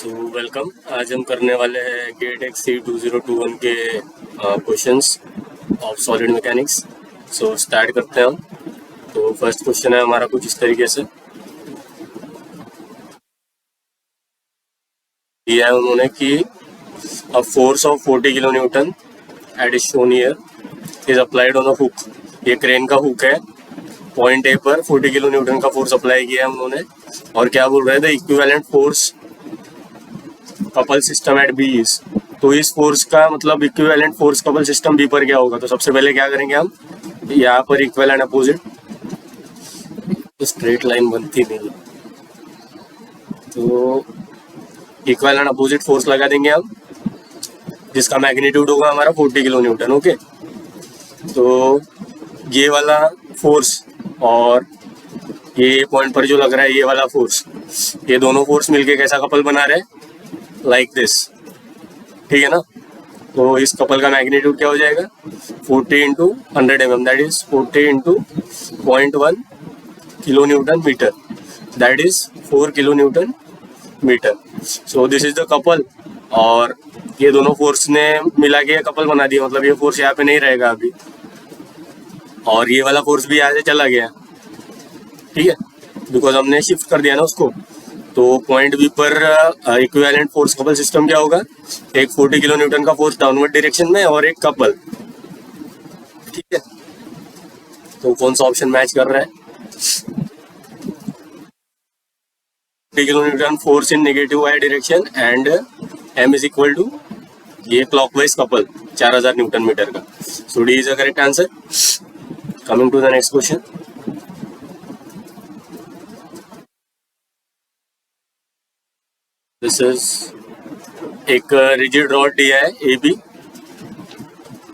So welcome. आज हम करने वाले हैं गेट XC 2021 के questions of solid mechanics. So start करते हैं हम। तो फर्स्ट क्वेश्चन है हमारा कुछ इस तरीके से दिया है उन्होंने कि a force of 40 kilo newton at is shown here is applied on a hook. ये क्रेन का हुक है, पॉइंट ए पर 40 किलो न्यूटन का फोर्स अप्लाई किया है उन्होंने। और क्या बोल रहे थे, equivalent force couple system at B is. तो इस फोर्स का मतलब equivalent force couple system B पर क्या होगा। तो सबसे पहले क्या करेंगे हम, यहाँ पर इक्विवेलेंट अपोजिट, तो स्ट्रेट लाइन बनती नहीं, तो इक्विवेलेंट अपोजिट फोर्स लगा देंगे हम, जिसका मैग्नीट्यूड होगा हमारा 40 किलो न्यूटन। ओके, तो ये वाला फोर्स और ये पॉइंट पर जो लग रहा है ये वाला फोर्स, ये दोनों फोर्स मिलके कैसा कपल बना रहे हैं, लाइक दिस। ठीक है ना। तो इस कपल का मैग्नीट्यूड क्या हो जाएगा, 40 into 100 mm, that is 40 into 0.1 kilo newton metre, that is 4 kilo newton metre. So this is the couple. और ये दोनों फोर्स ने मिला के कपल बना दिया, मतलब ये फोर्स यहाँ पे नहीं रहेगा अभी, और ये वाला फोर्स भी यहाँ से चला गया। ठीक है, बिकॉज हमने शिफ्ट कर दिया ना उसको। तो पॉइंट बी पर इक्विवेलेंट फोर्स कपल सिस्टम क्या होगा, एक 40 किलो न्यूटन का फोर्स डाउनवर्ड डायरेक्शन में और एक कपल। ठीक है, तो कौन सा ऑप्शन मैच कर रहा है, 40 kilo Newton force in negative Y direction and m is equal to ये क्लॉकवाइज कपल 4000 न्यूटन मीटर का। So D is the correct answer. Coming to the next question. This is एक rigid rod दिया है A B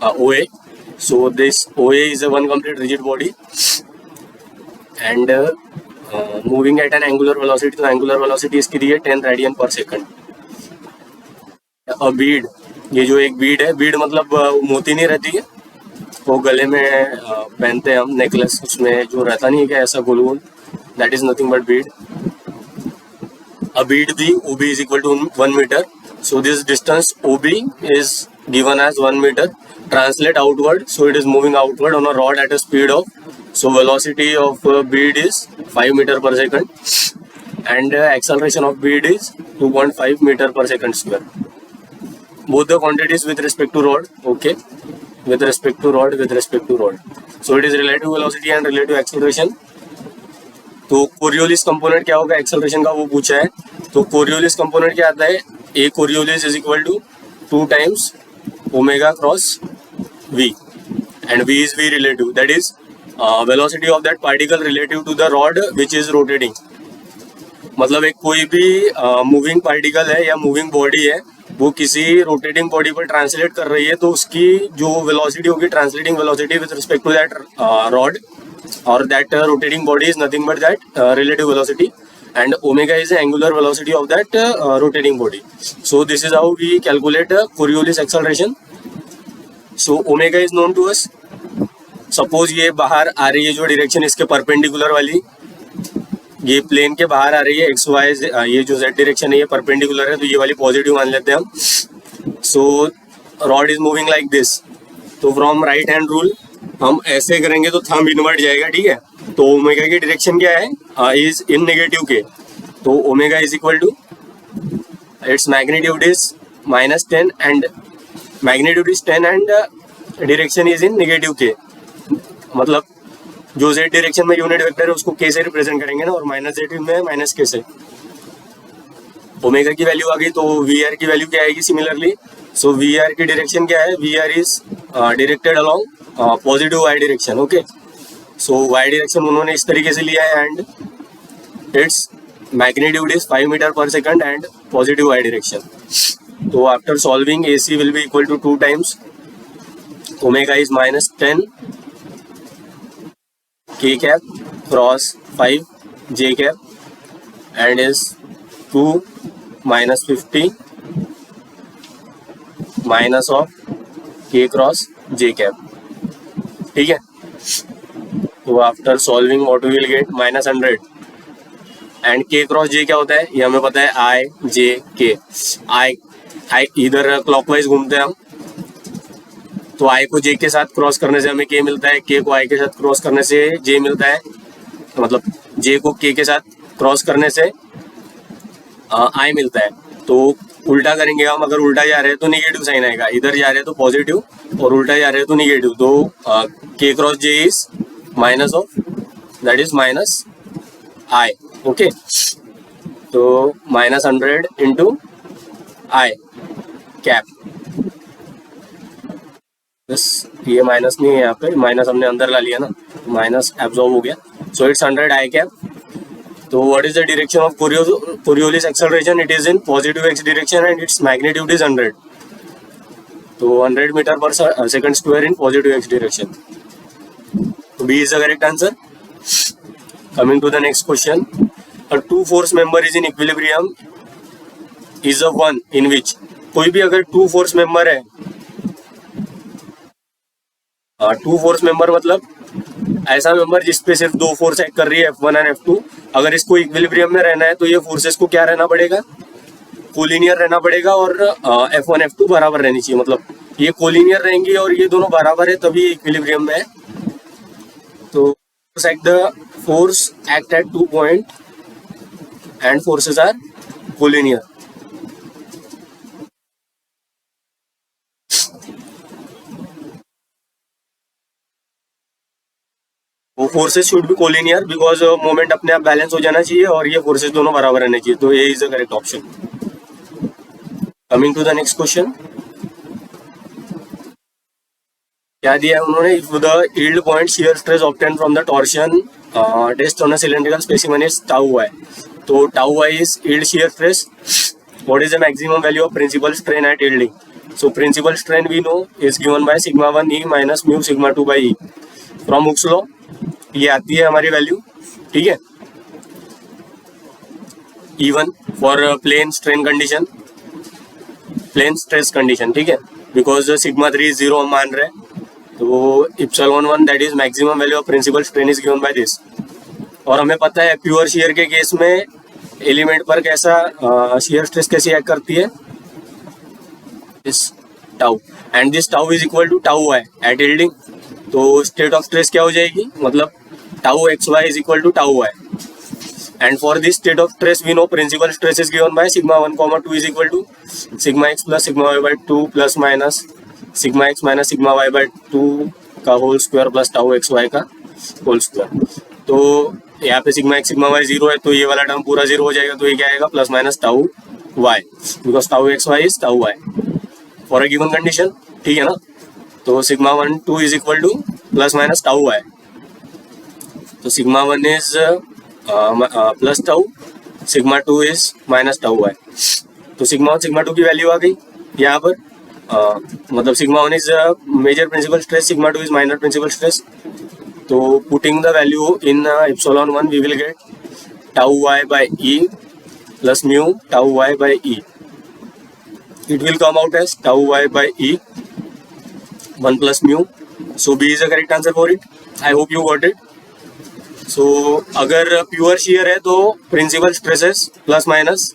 OA. So this OA is a one complete rigid body and moving at an angular velocity. तो angular velocity इसकी दी है 10 radian पर second. अ बीड, ये जो एक बीड है, बीड मतलब मोती नहीं रहती है, वो गले में पहनते हैं हम, नेकलेस, उसमें जो रहता नहीं है क्या ऐसा गोल गोल, that is nothing but bead. A bead B, OB is equal to 1 meter. So this distance OB is given as 1 meter. Translate outward, so it is moving outward on a rod at a speed of, so velocity of bead is 5 meter per second and acceleration of bead is 2.5 meter per second square. Both the quantities with respect to rod. Okay, with respect to rod, with respect to rod. So it is relative velocity and relative acceleration. तो Coriolis component क्या होगा acceleration का, वो पूछा है। तो Coriolis component क्या आता है, A Coriolis is equal to 2 times omega cross V and V is V relative, that is velocity of that particle relative to the rod which is rotating. मतलब एक कोई भी मूविंग पार्टिकल है या moving body है, वो किसी rotating body पर ट्रांसलेट कर रही है, तो उसकी जो वेलोसिटी होगी, translating velocity with respect to that rod or that rotating body is nothing but that relative velocity, and omega is the angular velocity of that rotating body. So this is how we calculate Coriolis acceleration. So omega is known to us. Suppose ये बाहर आ रही है जो direction इसके perpendicular वाली, ये plane के बाहर आ रही है एक्स वाई, ये जो z डायरेक्शन है ये परपेंडिकुलर है, तो ये वाली पॉजिटिव मान लेते हैं हम। So rod is moving like this, तो फ्रॉम राइट हैंड रूल हम ऐसे करेंगे तो थंब इनवर्ट जाएगा। ठीक है, तो ओमेगा की डायरेक्शन क्या है, इज इन नेगेटिव के, तो omega is equal to its magnitude is -10 and magnitude is 10 and direction is in negative k. मतलब जो z डायरेक्शन में यूनिट वेक्टर है उसको k से रिप्रेजेंट करेंगे ना, और -z में -k से। ओमेगा की वैल्यू आ गई, तो VR की वैल्यू क्या आएगी सिमिलरली। सो VR की डायरेक्शन क्या है, VR is directed along positive Y direction. Okay, so Y direction उन्होंने इस तरीके से लिया है and its magnitude is 5 metre पर second and positive Y direction. तो after solving AC will be equal to 2 times omega is -10 k cap cross 5 j cap and is 2 -50 minus of k cross j cap. ठीक है, तो after solving what we will get, -100 and k cross j क्या होता है ये हमें पता है, आई जे के। आई इधर क्लॉकवाइज घूमते हैं हम, तो आई को जे के साथ क्रॉस करने से हमें के मिलता है, के को आई के साथ क्रॉस करने से जे मिलता है, तो मतलब जे को के के साथ क्रॉस करने से आई मिलता है। तो उल्टा करेंगे हम, अगर उल्टा जा रहे हैं तो निगेटिव साइन आएगा, इधर जा रहे हैं तो पॉजिटिव और उल्टा जा रहे हैं तो निगेटिव। तो के cross J is minus of, that is minus I. Okay, तो -100 इंटू आई कैप। बस ये माइनस नहीं है यहाँ पे, माइनस हमने अंदर ला लिया ना, माइनस एब्जॉर्ब हो गया। So it's 100 I cap. तो what is the direction of Coriolis acceleration? It is in positive X direction and its magnitude is 100। तो 100 मीटर पर second square in positive X direction. तो B is the correct answer. Coming to the next question, a two force member is in equilibrium is a one in which. कोई भी अगर two force member है, two force member मतलब ऐसा member जिसपे सिर्फ दो फोर्स एक्ट कर रही है, F1 एंड F2। अगर इसको इक्विलिब्रियम में रहना है तो ये फोर्सेस को क्या रहना पड़ेगा, कोलिनियर रहना पड़ेगा, और F1 F2 बराबर रहनी चाहिए। मतलब ये कोलिनियर रहेंगी और ये दोनों बराबर है तभी इक्विलिब्रियम में है। तो force act at 2 point and forces are collinear. वो forces should be collinear because moment अपने आप बैलेंस हो जाना चाहिए और ये फोर्सेस दोनों बराबर रहने चाहिए। तो ये is the correct option. Coming to the next question, क्या दिया है उन्होंने? If the yield point shear stress obtain from the torsion test on a cylindrical specimen is tau Y. तो tau Y is yield shear stress. What is the maximum value of principal strain at yielding? So principal strain we know is given by sigma 1 E minus mu sigma 2 by E from hooks law. ये आती है हमारी value, ठीक है। E1 for plane strain condition, plane stress condition, ठीक है, because sigma 3 0 हम मान रहे हैं। तो epsilon 1 that is maximum value of principal strain is given by this. और हमें पता है प्योर शियर के केस में एलिमेंट पर कैसा शियर स्ट्रेस कैसी एक्ट करती है, this tau, and this tau is equal to tau y at yielding. तो स्टेट ऑफ स्ट्रेस क्या हो जाएगी, मतलब tau x y is equal to tau y. And for this state of stress we know principal stress is given by sigma 1, 2 is equal to sigma x plus sigma y by 2 plus minus sigma x minus sigma y by 2 का whole square plus tau x y का whole square. तो यहाँ पे sigma x sigma Y 0 है तो ये वाला term पूरा 0 हो जाएगा। तो ये क्या आएगा, plus minus tau y, because tau x y is tau y for a given condition, ठीक है ना। तो sigma 1 2 is equal to plus minus tau Y. तो sigma 1 is plus tau, sigma 2 is minus tau Y. तो sigma 1 sigma 2 की value आ गई यहाँ पर, मतलब sigma 1 is major principal stress, sigma 2 is minor principal stress. तो putting the value in epsilon 1 we will get tau y by E plus mu tau y by E. It will come out as tau y by e 1 plus mu. So B is the correct answer for it. I hope you got it. So अगर pure share है तो principal stresses plus minus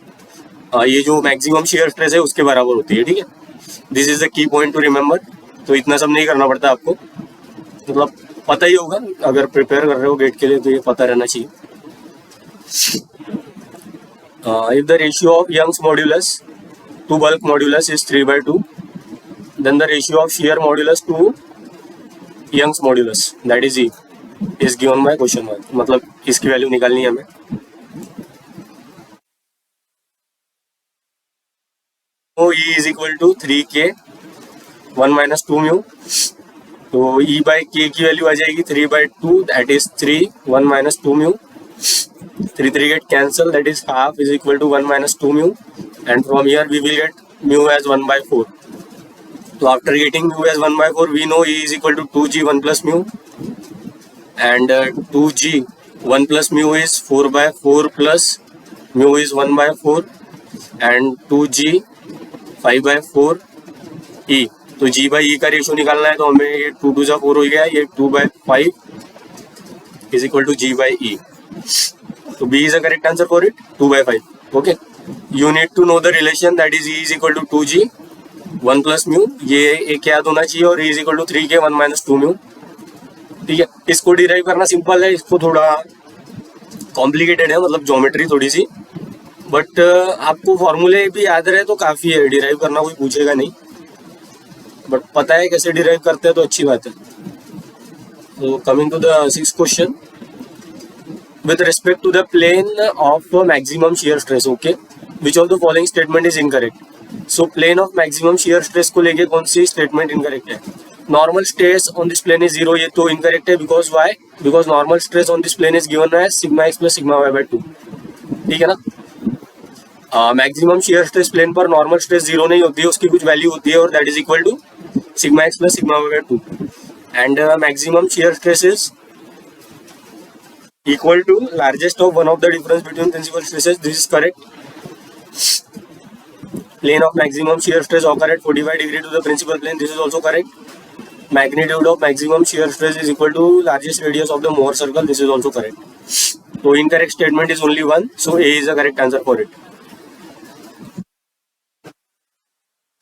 ये जो maximum shear stress है उसके बराबर होती है, ठीक है। This is the key point two remember. तो इतना सब नहीं करना पड़ता आपको, मतलब पता ही होगा अगर प्रिपेयर कर रहे हो गेट के लिए तो ये पता रहना चाहिए। If the ratio of Young's modulus to bulk modulus is 3/2, then the ratio of shear modulus to Young's modulus, that is E, is given by question mark। मतलब इसकी वैल्यू निकालनी है हमें। तो E is equal to 3K 1 minus 2 mu। तो E by K की value आ जाएगी 3/2, that is 3 1 minus 2 mu। 3 3 get cancel, that is half is equal to 1 minus 2 mu, and from here we will get mu as 1/4। So after getting mu as 1/4 we know E is equal to 2G 1 plus mu, and 2G 1 plus mu is 4/4 plus mu is 1/4, and 2G 5/4 E। तो G by E का ratio निकालना है तो हमें ये 2 2 4 हो गया, ये 2/5 is equal to G by E। तो B is a correct answer for it, 2/5. Okay. You need to know the relation, that is E is equal to 2G 1 plus mu. ये एक याद होना चाहिए, और E is equal to 3K 1 minus 2 mu. ठीक है, इसको डिराइव करना सिंपल है, इसको थोड़ा कॉम्प्लिकेटेड है, मतलब ज्योमेट्री थोड़ी सी, बट आपको फॉर्मूले भी याद रहे तो काफ़ी है, डिराइव करना कोई पूछेगा नहीं, बट पता है कैसे डिराइव करते हैं तो अच्छी बात है. So coming to the 6th question, with respect to the plane of maximum shear stress, okay, which of the following statement is incorrect? So plane of maximum shear stress को लेके कौन सी statement incorrect है? Normal stress on this plane is 0, ये तो incorrect है, because why? Because normal stress on this plane is given as sigma x plus sigma y by 2. ठीक है ना? मैक्सिमम shear stress plane पर नॉर्मल स्ट्रेस 0 नहीं होती है, उसकी कुछ वैल्यू होती है, और that is equal to sigma x plus sigma y by 2. And maximum shear stress is equal to largest of one of the difference between principal stresses. This is correct. Plane of maximum shear stress occur at 45 degree to the principal plane. This is also correct. Magnitude of maximum shear stress is equal to largest radius of the Mohr circle. This is also correct. So incorrect statement is only one. So A is the correct answer for it.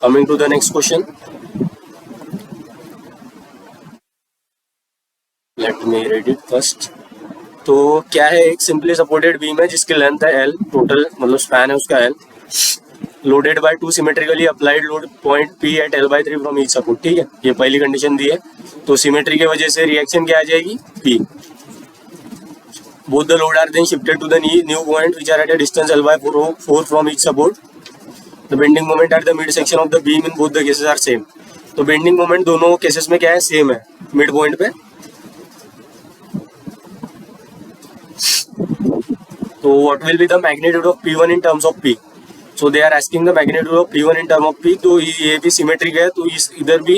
Coming to the next question. Let me read it first. तो क्या है, एक simply supported beam है जिसकी length है L, total मतलब span है उसका L, loaded by 2 symmetrically applied load point P at L/3 from each support. ठीक है, ये पहली कंडीशन दी है. तो सिमेट्री की वजह से रिएक्शन क्या आ जाएगी, P. Both the load are then shifted to the new point which are at a distance L/4 from each support. The bending moment at the mid section of the beam in both the cases are same. तो bending moment दोनों cases में क्या है, same है mid point पे. So what will be the magnitude of P1 in terms of P? So they are asking the magnitude of P1 in terms of P. तो ये भी सिमेट्रिक है, तो इधर भी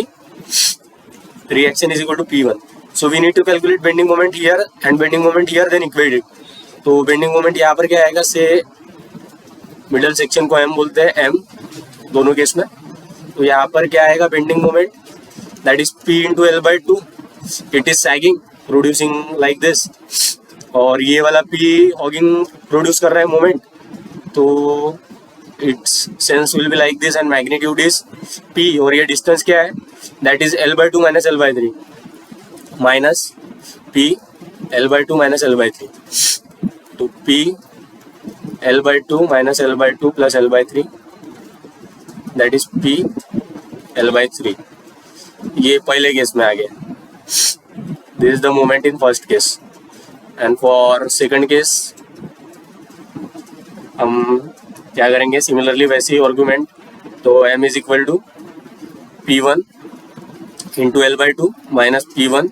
reaction is equal to P1. So we need to calculate bending moment here and bending moment here, then equate it. तो bending moment यहाँ पर क्या आएगा, से मिडल सेक्शन को M बोलते हैं, M दोनों केस में. तो यहाँ पर क्या आएगा bending moment, that is P into L/2. It is sagging, producing like this. और ये वाला P हॉगिंग प्रोड्यूस कर रहा है मोमेंट, तो its sense will be like this and magnitude is P. और ये डिस्टेंस क्या है, that is L/2 minus L/3 minus P L/2 minus L/3. तो P L/2 minus L/2 plus L/3, that is P L/3. ये पहले केस में आ गया. This is the moment in first case. And for second case हम क्या करेंगे, सिमिलरली वैसे ही आर्गुमेंट. तो M is equal to P1 into L/2 minus P1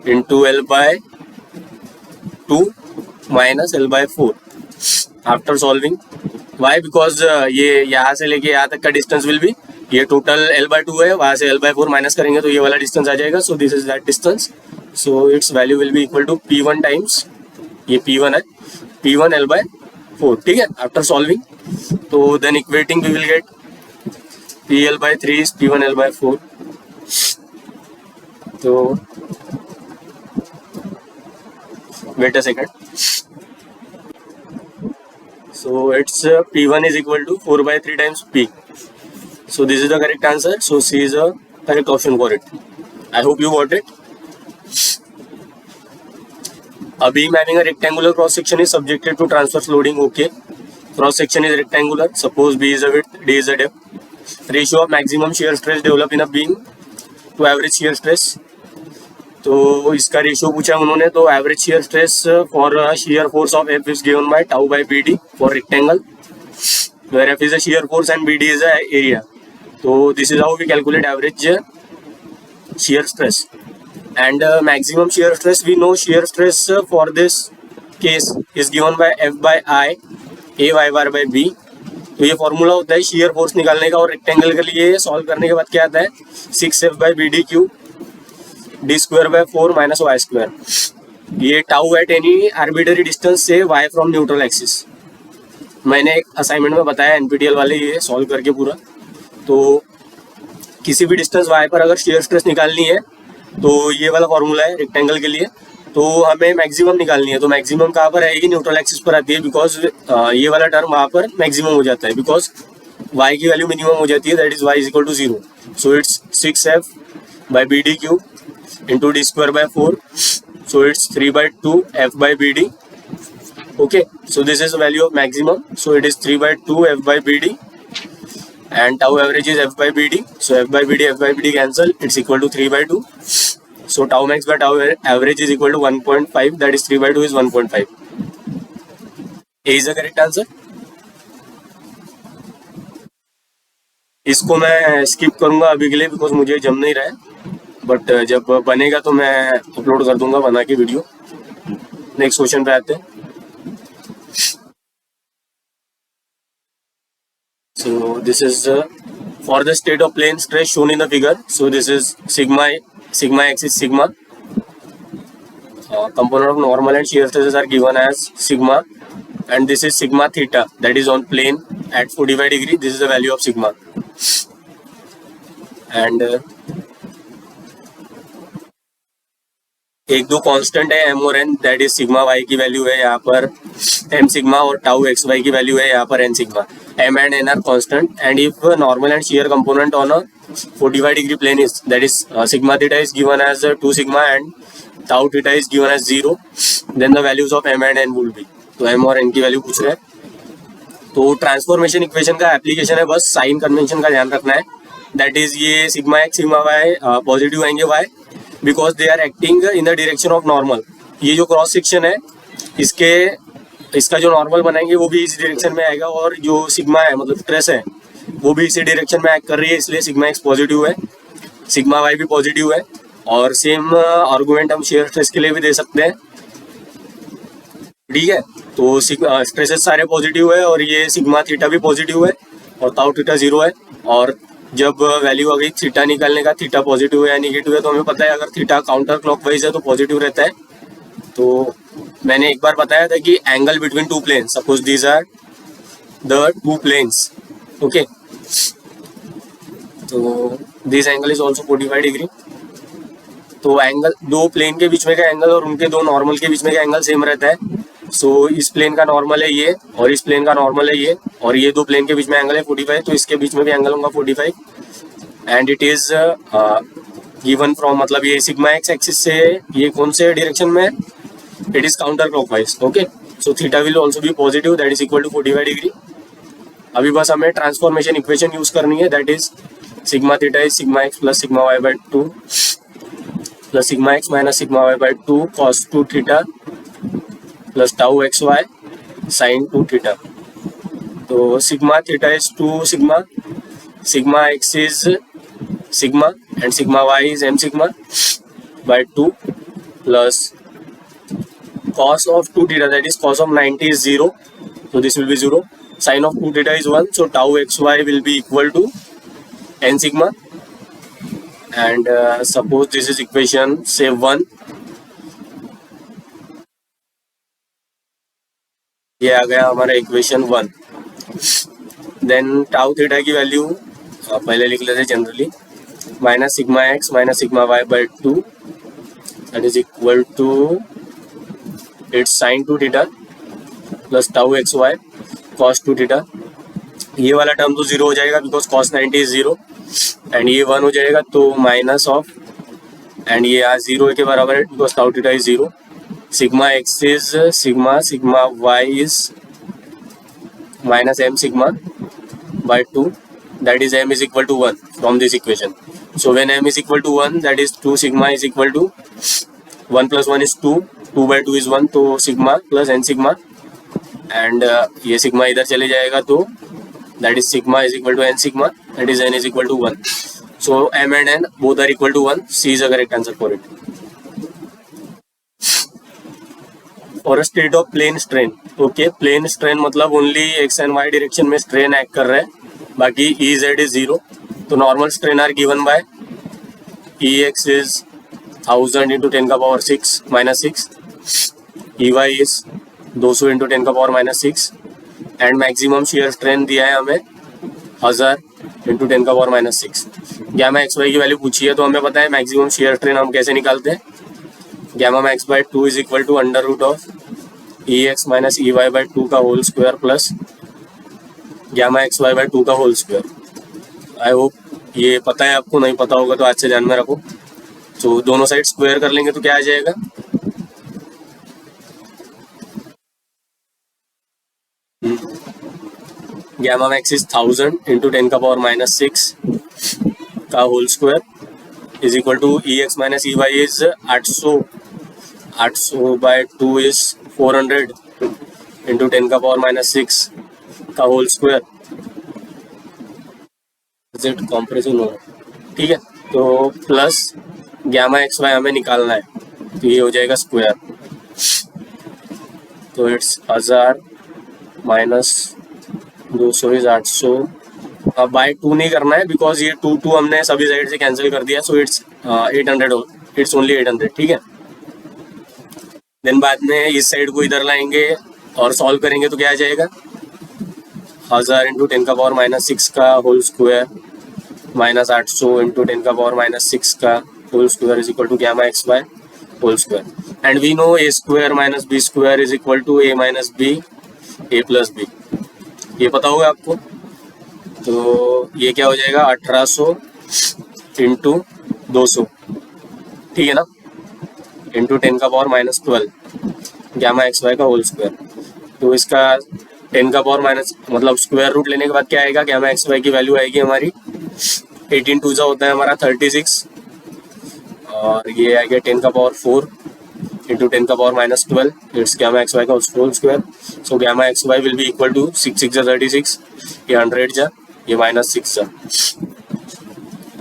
into L/2 minus L/4 after solving. Why, because ये यहाँ से लेके यहाँ तक का डिस्टेंस विल बी, ये टोटल L/2 है, वहाँ से L/4 माइनस करेंगे तो ये वाला डिस्टेंस आ जाएगा. सो this is that distance. So its value will be equal to P1 times, ये P1 है, P1 L/4. ठीक है, after solving. तो then equating we will get P L/3 is P1 L/4. तो wait a second. So it's P1 is equal to 4/3 times P. So this is the correct answer. So C is the correct option for it. I hope you got it. A beam having a rectangular cross section is subjected to transverse loading. Okay, cross section is rectangular. Suppose B is the width, D is the depth. Ratio of maximum shear stress developed in a beam to average shear stress. तो इसका ratio पूछा उन्होंने. तो average shear stress for shear force of F is given by tau by BD for rectangle, where F is a shear force and BD is a area. So this is how we calculate average shear stress. And maximum shear stress, we know shear stress for this case is given by F by I, A y bar by B. तो ये formula होता है shear force निकालने का, और rectangle के लिए solve करने के बाद क्या आता है, 6F by BD cube D square by 4 minus y square. ये tau at any arbitrary distance से y फ्रॉम न्यूट्रल एक्सिस. मैंने एक असाइनमेंट में बताया NPTEL वाले, ये सॉल्व करके पूरा. तो किसी भी डिस्टेंस y पर अगर shear stress निकालनी है तो ये वाला फॉर्मूला है रेक्टेंगल के लिए. तो हमें मैक्सिमम निकालनी है। तो मैक्सिमम कहाँ पर आएगी, न्यूट्रल एक्सिस पर आती है, बिकॉज ये वाला टर्म वहाँ पर मैक्सिमम हो जाता है, बिकॉज y की वैल्यू मिनिमम हो जाती है, that is y is equal to 0। So its 6f by b d cube into d square by 4, so its 3/2 f by b d. Okay, so this is value of maximum, so it is 3/2 f by b d and tau average is f by bd, so f by bd cancel, it's equal to 3/2, so tau max by tau average is equal to 1.5, that is 3/2 is 1.5. A is the correct answer. इसको मैं skip करूंगा अभी के लिए because मुझे जम नहीं रहा है, बट जब बनेगा तो मैं अपलोड कर दूंगा बना के वीडियो। नेक्स्ट क्वेश्चन पे आते हैं। So this is for the state of plane stress shown in the figure. So this is sigma x is sigma. Component of normal and shear stresses are given as sigma, and this is sigma theta, that is on plane at 45 degree. This is the value of sigma, and एक दो constant है m और n, that is sigma y की value है यहाँ पर m sigma, और tau x y की वैल्यू है यहाँ पर n sigma. m and n are constant, and if normal and shear component on a 45 degree plane is, that is sigma theta is given as 2 sigma and tau theta is given as 0, then the values of m and n will be, तो m और n की value पूछ रहे हैं। तो transformation equation का application है, बस साइन कन्वेंशन का ध्यान रखना है, दैट इज ये sigma x sigma y positive आएंगे y, because they are acting in the direction of normal. ये जो क्रॉस सेक्शन है इसका जो नॉर्मल बनाएंगे वो भी इस डायरेक्शन में आएगा, और जो सिग्मा है मतलब स्ट्रेस है वो भी इसी डायरेक्शन में एक्ट कर रही है, इसलिए सिग्मा एक्स पॉजिटिव है, सिग्मा वाई भी पॉजिटिव है। और सेम आर्गुमेंट हम शेयर स्ट्रेस के लिए भी दे सकते हैं, ठीक है। तो स्ट्रेसेस सारे पॉजिटिव है, और ये सिग्मा थीटा भी पॉजिटिव है, और ताउ थीटा 0 है। और जब वैल्यू आ गई थीटा निकालने का, थीटा पॉजिटिव है या निगेटिव है, तो हमें पता है अगर थीटा काउंटर क्लॉकवाइज है तो पॉजिटिव रहता है। तो मैंने एक बार बताया था कि angle between two plane, suppose these are the two planes, okay, तो this angle is also 45 degree. तो एंगल दो प्लेन के बीच में का एंगल और उनके दो नॉर्मल के बीच में का एंगल सेम रहता है। सो इस प्लेन का नॉर्मल है ये, और इस प्लेन का नॉर्मल है ये, और ये दो प्लेन के बीच में एंगल है 45, तो इसके बीच में भी एंगल होगा 45, and it is given from, मतलब ये सिग्मा एक्स एक्सिस से ये कौन से डायरेक्शन में है, it is counter clockwise, okay. So theta will also be positive, that is equal to 45 degree. अभी बस हमें ट्रांसफॉर्मेशन इक्वेशन यूज करनी है, that is sigma theta is sigma x plus sigma y by 2 plus sigma x minus sigma y by 2 cos 2 theta plus tau x y sine 2 theta. तो sigma theta is 2 sigma, sigma x is sigma, and sigma y is M sigma by 2 plus cos of 2 theta, that is cos of 90 is 0, so this will be 0, sin of 2 theta is 1, so tau xy will be equal to n sigma, and suppose this is equation say 1, ये आ गया हमारा equation 1। Then tau theta की value पहले लिख लेते generally, minus sigma x minus sigma y by 2, that is equal to it's sine 2 theta plus tau x y cos 2 theta. ये वाला टर्म तो 0 हो जाएगा बिकॉज कॉस 90 इज 0, एंड ये 1 हो जाएगा, तो माइनस ऑफ, एंड ये आज 0 के बराबर है because tau theta is 0। Sigma x is sigma, sigma y is minus m sigma by 2, that is m is equal to 1 from this equation. So when m is equal to 1, that is 2 sigma is equal to 1 plus 1 is 2, 2 by 2 is 1, तो sigma plus n sigma, and ये sigma इधर चले जाएगा, तो that is sigma is equal to n sigma, that is n is equal to 1। So m and n both are equal to 1, C is the correct answer for it. और state of plane strain, okay, plane strain मतलब only x and y direction में strain act कर रहा है, बाकी e z is 0। तो normal strain are given by e x is 1000 into 10 का power 6 minus 6, E Y is 200 into 10 का power minus 6, and maximum shear strain दिया है हमें 1000 इंटू 10 का पावर माइनस 6। या हमें एक्स वाई की वैल्यू पूछी है, तो हमें पता है मैक्सिमम शेयर स्ट्रेन हम कैसे निकालते हैं, gamma max by 2 is equal to under root of ex minus ey by 2 का whole square plus gamma xy by 2 का होल स्क्वायर। आई होप ये पता है आपको, नहीं पता होगा तो आज से ध्यान में रखो। तो दोनों साइड स्क्वायर कर लेंगे तो क्या आ जाएगा, gamma max is 1000 into 10 का पावर माइनस 6 का whole square is equal to ex minus ey is 800 by 2 is 400 into 10 का पावर माइनस 6 का होल स्क्वायर जेड कॉम्प्रेशन हो, ठीक है। तो प्लस gamma xy हमें निकालना है, तो ये हो जाएगा स्क्वायर, तो इट्स 1000 माइनस 200 इज 800। अब बाय 2 नहीं करना है बिकॉज ये 2 हमने सभी साइड से कैंसिल कर दिया, सो इट्स 800, इट्स ओनली 800, ठीक है। देन बाद में इस साइड को इधर लाएंगे और सॉल्व करेंगे तो क्या आ जाएगा, 1000 इंटू 10 का पावर माइनस 6 का होल स्क्वायर माइनस 800 इंटू 10 का पावर माइनस 6 का whole square is equal to gamma x by whole square. And we know a square minus b square is equal to a minus b a plus b, ये पता होगा आपको। तो ये क्या हो जाएगा 1800 इंटू 200, ठीक है ना, इंटू 10 का पावर माइनस 12 gamma xy का होल स्क्वायर। तो इसका 10 का पावर माइनस मतलब स्क्वायर रूट लेने के बाद क्या आएगा, gamma xy की वैल्यू आएगी हमारी 18 2 सा होता है हमारा 36, और ये आ गया 10 का पावर 4 इंटू 10 का power minus 12 it's gamma xy का whole square. So gamma xy will be equal to 6 6 जा 36, ये 100 जा, ये माइनस 6 जा,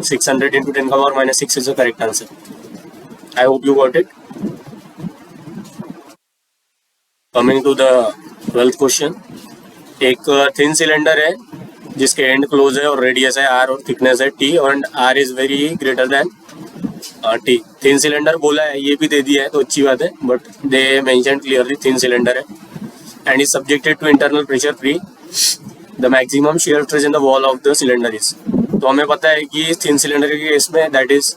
600 इंटू 10 का power minus 6 is the correct answer. I hope you got it. Coming to the 12th question, एक थिन cylinder है जिसके एंड क्लोज है और रेडियस है r और थिकनेस है t और r is very greater than t। Thin cylinder बोला है, ये भी दे दिया है तो अच्छी बात है, but they mention clearly thin cylinder है and is subjected to internal pressure free the maximum shear stress in the wall of the cylinder is. तो हमें पता है कि थिन सिलेंडर के केस में that is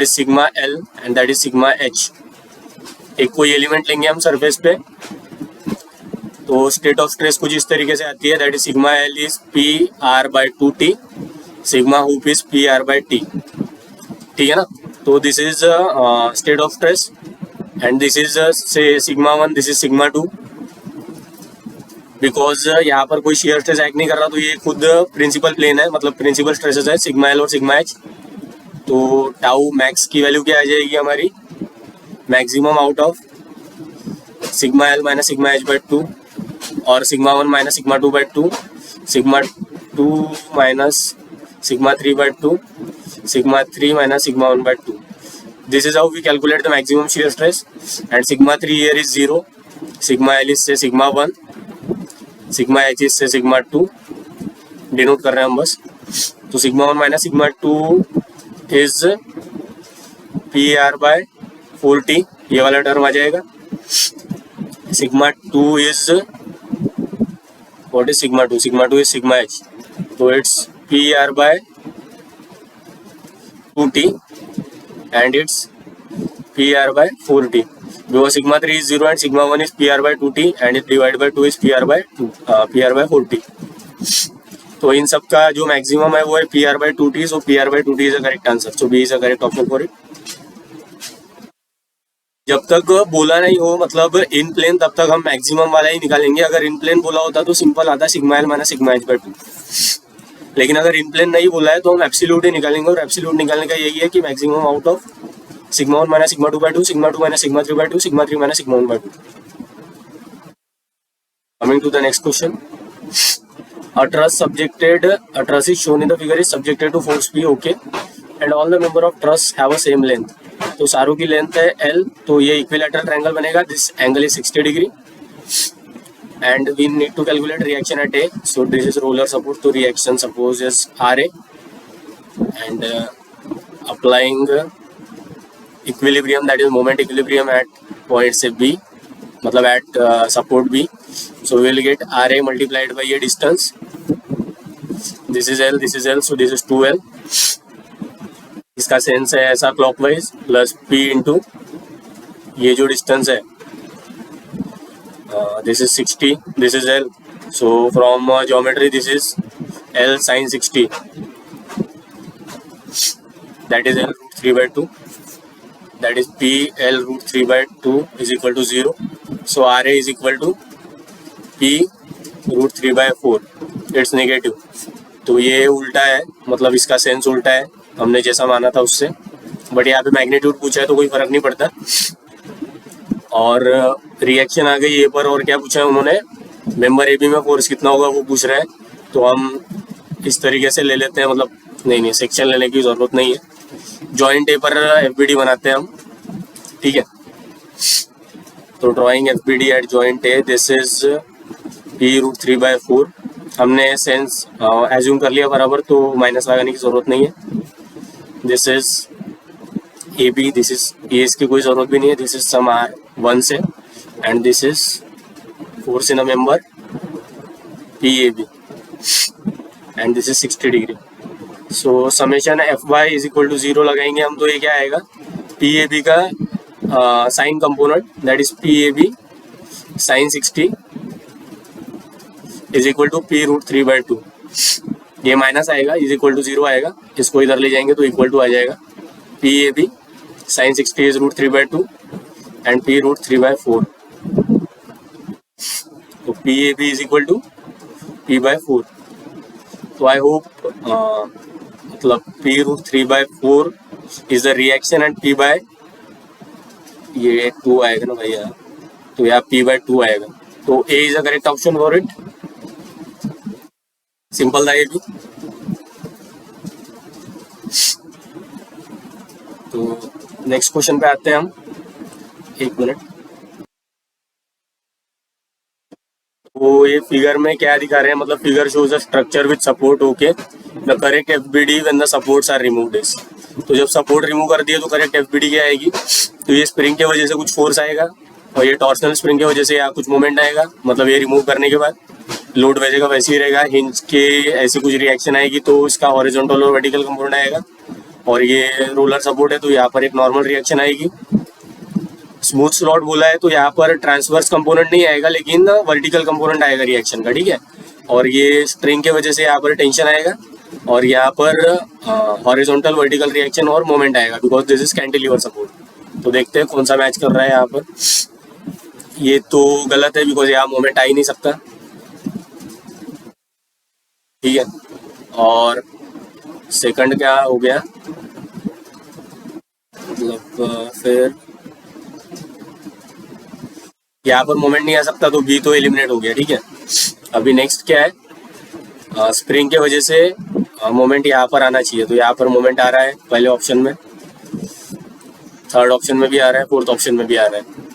sigma l and that is sigma h। एक कोई एलिमेंट लेंगे हम सरफेस पे, तो स्टेट ऑफ स्ट्रेस कुछ इस तरीके से आती है, that is sigma l is P R by 2t, sigma hoop is P R by t, ठीक है ना। तो this is state of stress and this is say sigma 1, this is sigma 2। Because यहाँ पर कोई शेयर स्ट्रेस एक्ट नहीं कर रहा, तो ये खुद प्रिंसिपल प्लेन है, मतलब प्रिंसिपल स्ट्रेसेस है सिग्मा एल और सिग्मा एच। तो टाउ मैक्स की वैल्यू क्या आ जाएगी हमारी, maximum out of sigma L minus sigma H by 2 और sigma 1 minus sigma 2 by 2, sigma 2 minus sigma 3 by 2, sigma 3 minus sigma 1 by 2। This is how we calculate the maximum shear stress and sigma 3 here is 0, sigma l is से sigma 1, sigma h is से sigma 2, denote कर रहे हैं हम बस। तो sigma 1 minus sigma 2 is P R by 4t, ये वाला टर्म आ जाएगा। sigma 2 is what is sigma 2? sigma 2 is sigma h, तो it's P R by 2t and it's PR by 4t because sigma 3 is 0 and sigma 1 is PR by 2t and it divided by 2 is PR by 4t। तो इन सब का जो maximum है वो है PR by 2t, so PR by 2t is a correct answer, so B is a correct option for it। जब तक बोला नहीं हो मतलब इन प्लेन, तब तक हम मैक्सिमम वाला ही निकालेंगे। अगर इन प्लेन बोला होता तो सिंपल आता sigma L minus sigma H by 2, लेकिन अगर इन प्लेन नहीं बोला है तो हम एब्सोल्यूट ही निकालेंगे, और एब्सोल्यूट निकालने का यही है कि maximum out of sigma 1 minus sigma 2 by 2, sigma 2 minus sigma 3 by 2, sigma 3 minus sigma 1 by 2। Coming to the next question, a truss is shown in the figure is subjected to force P, okay, and all the member of truss have a same length। तो सारों की length है L, तो ये equilateral triangle बनेगा, this angle is 60 degree and we need to calculate reaction at A, so this is roller support, तो reaction suppose is RA and applying equilibrium, that is moment equilibrium at point से B, मतलब at support B, so we will get RA multiplied by a distance, this is L, so this is 2L, इसका sense है ऐसा clockwise, plus P into ये जो distance है this is 60, this is L, so from geometry this is L sin 60, that is L root 3 by 2, that is P L root 3 by 2 is equal to 0, so RA is equal to P root 3 by 4, it's negative. तो ये उल्टा है, मतलब इसका sense उल्टा है हमने जैसा माना था उससे, बट यहाँ पे मैग्नीट्यूड पूछा है तो कोई फर्क नहीं पड़ता। और रिएक्शन आ गई ए पर, और क्या पूछा है उन्होंने, मेंबर ए बी में फोर्स कितना होगा वो पूछ रहा है। तो हम इस तरीके से ले लेते हैं, मतलब नहीं सेक्शन लेने की ज़रूरत नहीं है, जॉइंट ए पर एफबीडी बनाते हैं हम, ठीक है। तो drawing FBD at joint A, this is P root 3 by 4, हमने सेंस एज्यूम कर लिया बराबर, तो माइनस लगाने की ज़रूरत नहीं है। This is A B, this is A, इसकी कोई ज़रूरत भी नहीं है, दिस इज सम आर 1 से, and this is force in a member P A B, and this is 60 degree. So summation F Y is equal to 0 लगाएंगे हम, तो ये क्या आएगा, पी ए बी का sine component, that is P A B sine 60 is equal to P root 3 by 2, ये minus आएगा, is equal to 0 आएगा, इसको इधर ले जाएंगे तो इक्वल टू आ जाएगा, P A B sine 60 is root 3 by 2 and P root 3 by 4, तो P A B is equal to P by 4। तो आई होप मतलब P root 3 by 4 is the reaction and P by, ये 2 आएगा ना भैया, तो यहाँ पी बाय 2 आएगा, तो ए is the correct option for it. Simple था ये भी। तो नेक्स्ट क्वेश्चन पे आते हैं हम, एक मिनट। वो ये फिगर में क्या दिखा रहे हैं, मतलब figure shows a structure with support, okay, the correct FBD when the supports are removed is, तो जब सपोर्ट रिमूव कर दिए तो करेक्ट एफबीडी क्या आएगी, तो ये स्प्रिंग के वजह से कुछ फोर्स आएगा, और ये टॉर्सनल स्प्रिंग की वजह से यहाँ कुछ मोमेंट आएगा, मतलब ये रिमूव करने के बाद लोड वैसे का वैसे ही रहेगा, हिंज के ऐसी कुछ रिएक्शन आएगी तो इसका हॉरिजॉन्टल और वर्टिकल कंपोनेंट आएगा, और ये रोलर सपोर्ट है तो यहाँ पर एक नॉर्मल रिएक्शन आएगी। स्मूथ स्लॉट बोला है तो यहाँ पर ट्रांसवर्स कंपोनेंट नहीं आएगा, लेकिन वर्टिकल कंपोनेंट आएगा रिएक्शन का, ठीक है। और ये स्ट्रिंग के वजह से यहाँ पर टेंशन आएगा, और यहाँ पर हॉरिजॉन्टल वर्टिकल रिएक्शन और मोमेंट आएगा, because this is cantilever support. तो देखते हैं कौन सा मैच कर रहा है यहाँ पर। ये तो गलत है, बिकॉज यहाँ मोमेंट आ ही नहीं सकता, ठीक है। और सेकंड क्या हो गया, मतलब फिर यहाँ पर मोमेंट नहीं आ सकता, तो बी तो एलिमिनेट हो गया, ठीक है। अभी नेक्स्ट क्या है, स्प्रिंग के वजह से मोमेंट यहाँ पर आना चाहिए, तो यहाँ पर मोमेंट आ रहा है पहले ऑप्शन में, थर्ड ऑप्शन में भी आ रहा है, फोर्थ ऑप्शन में भी आ रहा है,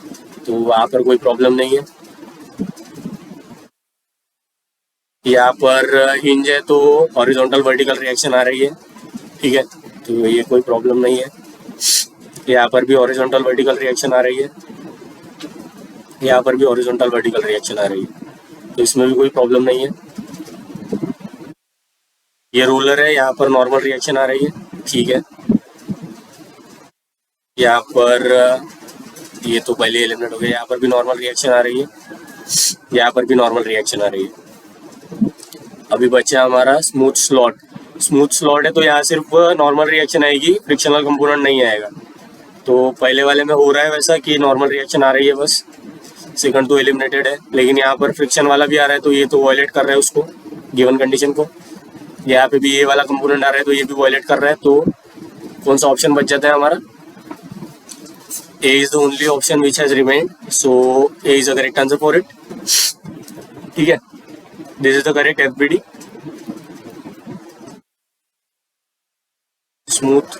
तो वहाँ पर कोई प्रॉब्लम नहीं है। यहाँ पर हिंज है तो हॉरिजॉन्टल वर्टिकल रिएक्शन आ रही है, ठीक है, तो ये कोई प्रॉब्लम नहीं है। यहाँ पर भी हॉरिजॉन्टल वर्टिकल रिएक्शन आ रही है, यहाँ पर भी हॉरिजॉन्टल वर्टिकल रिएक्शन आ रही है, तो इसमें भी कोई प्रॉब्लम नहीं है। ये रोलर है, यहाँ पर नॉर्मल रिएक्शन आ रही है, ठीक है। यहाँ पर ये तो पहले एलिमिनेट हो गया, यहाँ पर भी नॉर्मल रिएक्शन आ रही है, यहाँ पर भी नॉर्मल रिएक्शन आ रही है। अभी बचा हमारा स्मूथ स्लॉट। स्मूथ स्लॉट है तो यहाँ सिर्फ नॉर्मल रिएक्शन आएगी, फ्रिक्शनल कंपोनेंट नहीं आएगा। तो पहले वाले में हो रहा है वैसा कि नॉर्मल रिएक्शन आ रही है बस, सेकंड तो एलिमिनेटेड है, लेकिन यहाँ पर फ्रिक्शन वाला भी आ रहा है, तो ये तो वॉयलेट कर रहा है उसको, गिवन कंडीशन को। यहाँ पे भी ये वाला कंपोनेंट आ रहा है तो ये भी वॉयलेट कर रहा है, तो कौन सा ऑप्शन बच जाता है हमारा, A is the only option which has remained, so A is the correct answer for it, ठीक है। This is the correct FBD, smooth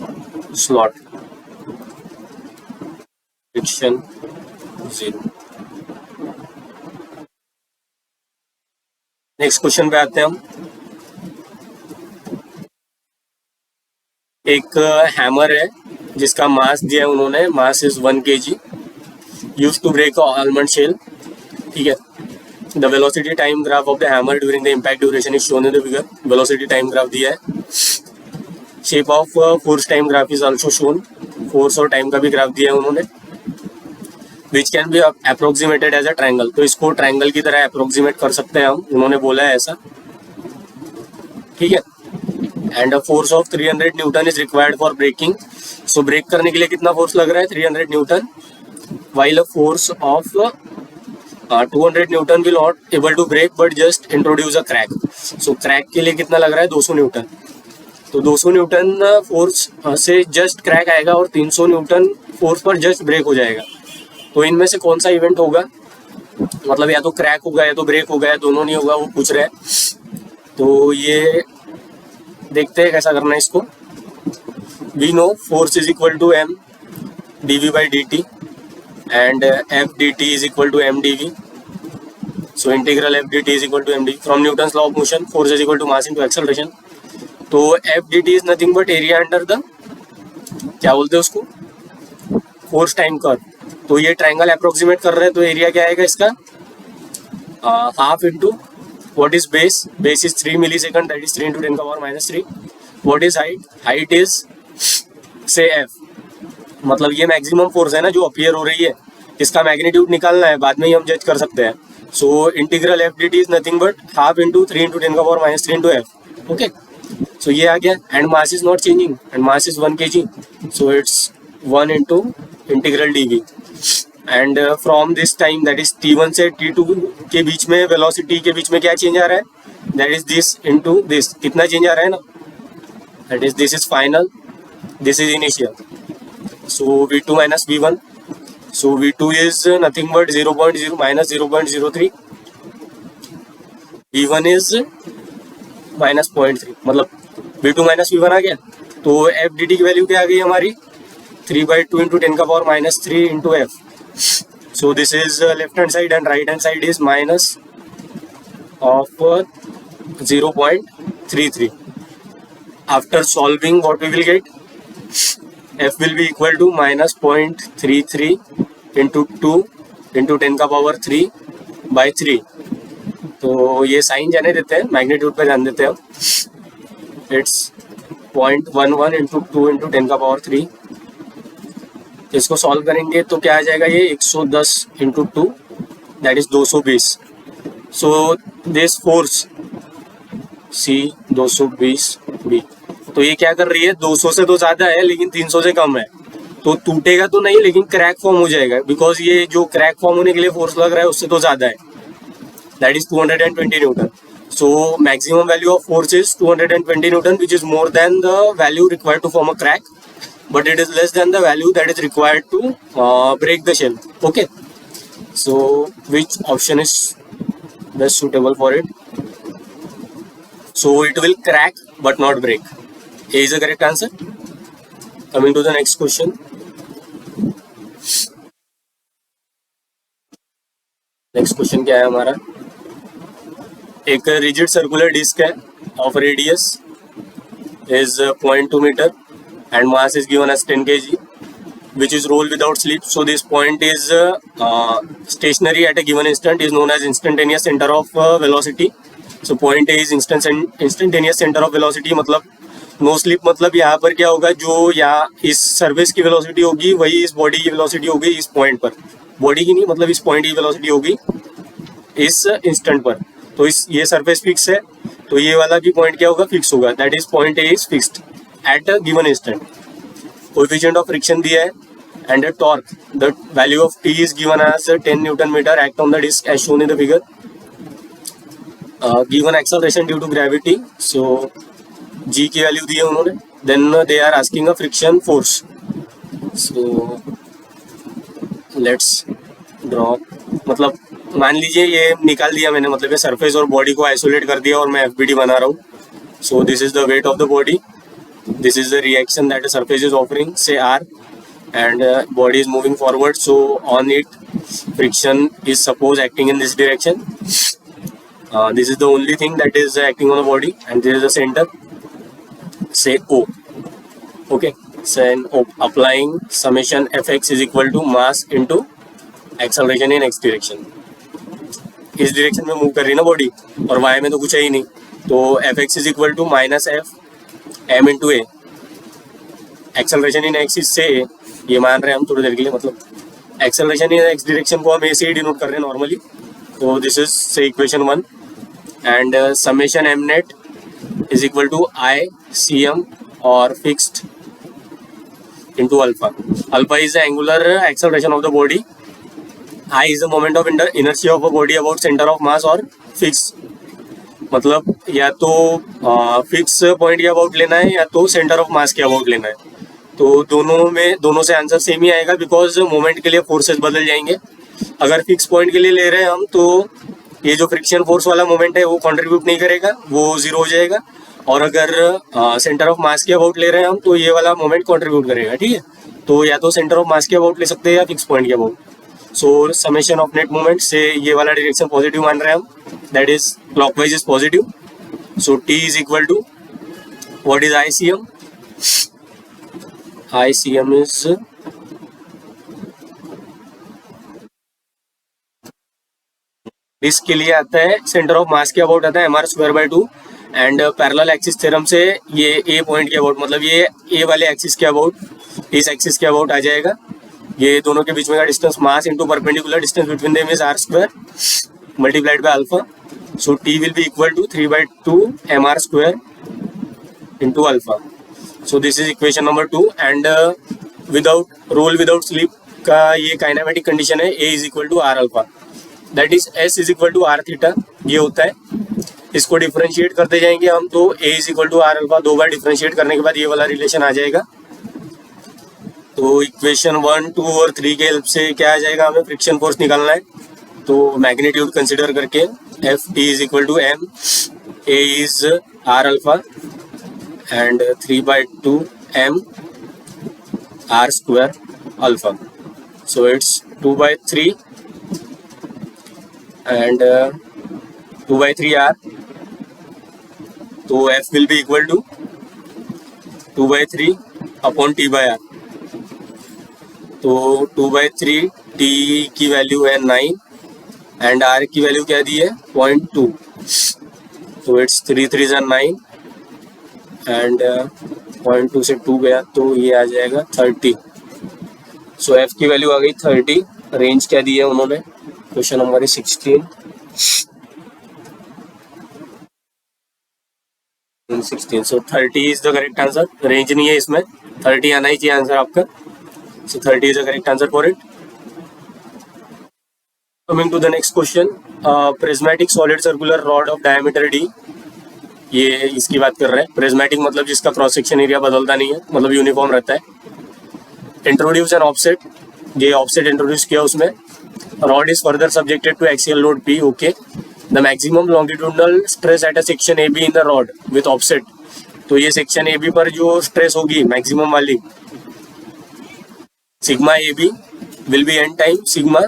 slot, friction 0। Next question पे आते हैं हम। एक हैमर है जिसका मास दिया है उन्होंने, mass is 1 kg, used to break almond shell, ठीक है। The velocity time graph of the hammer during the impact duration is shown in the figure, velocity time graph दिया है। Shape of force time graph is also shown, force और time का भी graph दिया है उन्होंने। Which can be approximated as a triangle. तो इसको ट्रायंगल की तरह अप्रोक्सीमेट कर सकते हैं हम, उन्होंने बोला है ऐसा, ठीक है। And a force of 300 newton is required for breaking. So break करने के लिए कितना फोर्स लग रहा है, 300 newton, while a force of 200 newton will not able to break but just introduce a crack। so crack के लिए कितना लग रहा है, 200 न्यूटन। तो 200 न्यूटन फोर्स से जस्ट क्रैक आएगा और 300 न्यूटन फोर्स पर जस्ट ब्रेक हो जाएगा। तो इनमें से कौन सा इवेंट होगा, मतलब या तो क्रैक होगा या तो ब्रेक होगा या दोनों नहीं होगा, वो पूछ रहे हैं। तो ये देखते हैं कैसा करना है इसको। We know force is equal to m dv by dt and f dt is equal to m dv। so integral f dt is equal to m dv from Newton's law of motion, force is equal to mass into acceleration। तो f dt is nothing but area under the, क्या बोलते हैं उसको, force time curve. तो ये triangle approximate कर रहे हैं, तो एरिया क्या आएगा इसका, half into what is base, base is 3 millisecond, that is 3 into 10 का power -3। What is height, height is से f, मतलब ये मैक्सिमम फोर्स है ना जो अपीयर हो रही है, इसका मैग्नीट्यूड निकालना है, बाद में ही हम जज कर सकते हैं। So integral F D T is nothing but half into 3 into 10 का पावर -3 into f। ओके, सो ये आ गया। And mass is not changing and mass is 1 kg, so it's 1 into integral dv। And from this time that is t1 से t2 के बीच में velocity के बीच में क्या चेंज आ रहा है, that is this into this, कितना चेंज आ रहा है ना, that is this is final, this is initial। so v2 minus v1, so v2 is nothing but 0.0 minus 0.03, v1 is minus 0.3, मतलब v2 minus v1 आ गया। तो f dt की value क्या आ गई हमारी, 3/2 into 10 का power -3 into f। so this is left hand side and right hand side is minus of 0.33। after solving what we will get, f will be equal to -0.33 into 2 into 10 का power 3/3। तो ये sign जाने देते हैं, magnitude पे ध्यान देते हैं हम। इट्स 0.11 into 2 into 10 का पावर 3। इसको सॉल्व करेंगे तो क्या आ जाएगा, ये 110 into 2 that is 220। So this force C 220 B, तो ये क्या कर रही है, 200 से तो ज्यादा है लेकिन 300 से कम है, तो टूटेगा तो नहीं लेकिन क्रैक फॉर्म हो जाएगा, बिकॉज ये जो क्रैक फॉर्म होने के लिए फोर्स लग रहा है उससे तो ज्यादा है, that is 220 newton. So maximum value of force is 220 newton which is more than the value required to form a crack, but it is less than the value that is required to break the shell. Okay, so which option is best suitable for it, so it will crack but not break। A is the correct answer। Coming to the next question, next question क्या है हमारा, एक rigid circular disc है of radius is 0.2 metre and mass is given as 10 kg which is roll without slip। so this point is stationary at a given instant, is known as instantaneous center of velocity। so point A is instantaneous center of velocity, मतलब no slip, मतलब यहाँ पर क्या होगा, जो यहाँ इस surface की वेलोसिटी होगी वही इस बॉडी की वेलोसिटी होगी इस पॉइंट पर, बॉडी की नहीं मतलब इस पॉइंट की वेलोसिटी होगी इस इंस्टेंट पर। तो इस ये सरफेस फिक्स है तो ये वाला भी पॉइंट क्या होगा, फिक्स होगा, that is point A is fixed at a given instant. Coefficient of friction दिया है and the torque, the value of T is given as 10 newton metre act on the disc as shown in the figure. Given acceleration due to gravity, so g की value दी है उन्होंने, then they are asking a friction force. So let's draw, मतलब मान लीजिए ये निकाल दिया मैंने, मतलब ये सरफेस और बॉडी को आइसोलेट कर दिया और मैं एफबीडी बना रहा हूँ। सो this is the weight of the body, this is the reaction that the surface is offering से are and body is moving forward, so on it friction is suppose acting in this direction। This is the only thing that is acting on the body and this is the center, say O। okay, so applying summation fx is equal to mass into acceleration in x direction। इस direction में move कर रही है ना body और y में तो कुछ है ही नहीं, तो fx is equal to minus f m into a, acceleration in x इससे ये मान रहे हैं हम थोड़ी देर के लिए, मतलब एक्सेलरेशन इन एक्स डायरेक्शन को हम ए से ही डिनोट कर रहे हैं नॉर्मली, तो this is say equation 1 and summation M net is equal to I C M और fixed into alpha. Alpha is the angular acceleration of the body. I is the moment of inertia of a body about center of mass or fixed. मतलब या तो fix point के about लेना है या तो centre of mass के about लेना है, तो दोनों से आंसर सेम ही आएगा बिकॉज मोमेंट के लिए फोर्सेस बदल जाएंगे. अगर फिक्स पॉइंट के लिए ले रहे हैं हम तो ये जो फ्रिक्शन फोर्स वाला मोमेंट है वो कंट्रीब्यूट नहीं करेगा, वो जीरो हो जाएगा. और अगर सेंटर ऑफ मास के अबाउट ले रहे हैं हम तो ये वाला मोमेंट कंट्रीब्यूट करेगा. ठीक है, तो या तो सेंटर ऑफ मास के अबाउट ले सकते हैं या फिक्स पॉइंट के about. So summation of net moment से ये वाला डायरेक्शन पॉजिटिव मान रहे हैं हम, that is clockwise is positive. So T is equal to what is I C M. I C M is इसके लिए आता है सेंटर ऑफ मास के अबाउट आता है M are square by 2 and parallel axis theorem से ये ए point के अबाउट मतलब ये ए वाले एक्सिस के अबाउट इस एक्सिस के अबाउट आ जाएगा. ये दोनों के बीच में का distance mass into perpendicular distance between them is r square multiplied by alpha. So T will be equal to 3/2 M R square into alpha. So this is equation number 2 and without roll without slip का ये kinematic condition है. A is equal to are alpha that is s is equal to r theta. ये होता है, इसको differentiate करते जाएंगे हम तो ए is equal to are alpha 2 बार डिफरेंशिएट करने के बाद ये वाला रिलेशन आ जाएगा. तो इक्वेशन 1, 2 और 3 के हेल्प से क्या आ जाएगा, हमें फ्रिक्शन फोर्स निकालना है. तो मैग्नीट्यूड कंसिडर करके F T is equal to M A is R alpha and 3/2 M R square alpha. So it's 2/3 and 2/3 R. तो F will be equal to 2/3 upon T by R. तो 2/3 T की value है 9 and R की value क्या दी है 0.2. तो it's 3 3 9 and 0.2 से 2 गया तो ये आ जाएगा 30. सो F की वैल्यू आ गई 30. रेंज क्या दी है उन्होंने, question number 16. 16. So 30 is the correct answer. Range नहीं है इसमें, 30 आना ही चाहिए आंसर आपका. So 30 is the correct answer for it. Coming to the next question, prismatic solid circular rod of diameter D. ये इसकी बात कर रहे हैं. प्रिज्मेटिक मतलब जिसका क्रॉस सेक्शन एरिया बदलता नहीं है, मतलब यूनिफॉर्म रहता है. इंट्रोड्यूस एन ऑफसेट, ये ऑफसेट इंट्रोड्यूस किया उसमें. Rod is further subjected to axial load P. Okay, the maximum longitudinal stress at a section AB in the rod with offset. तो ये सेक्शन AB पर जो स्ट्रेस होगी मैक्सिमम वाली sigma AB will be n time sigma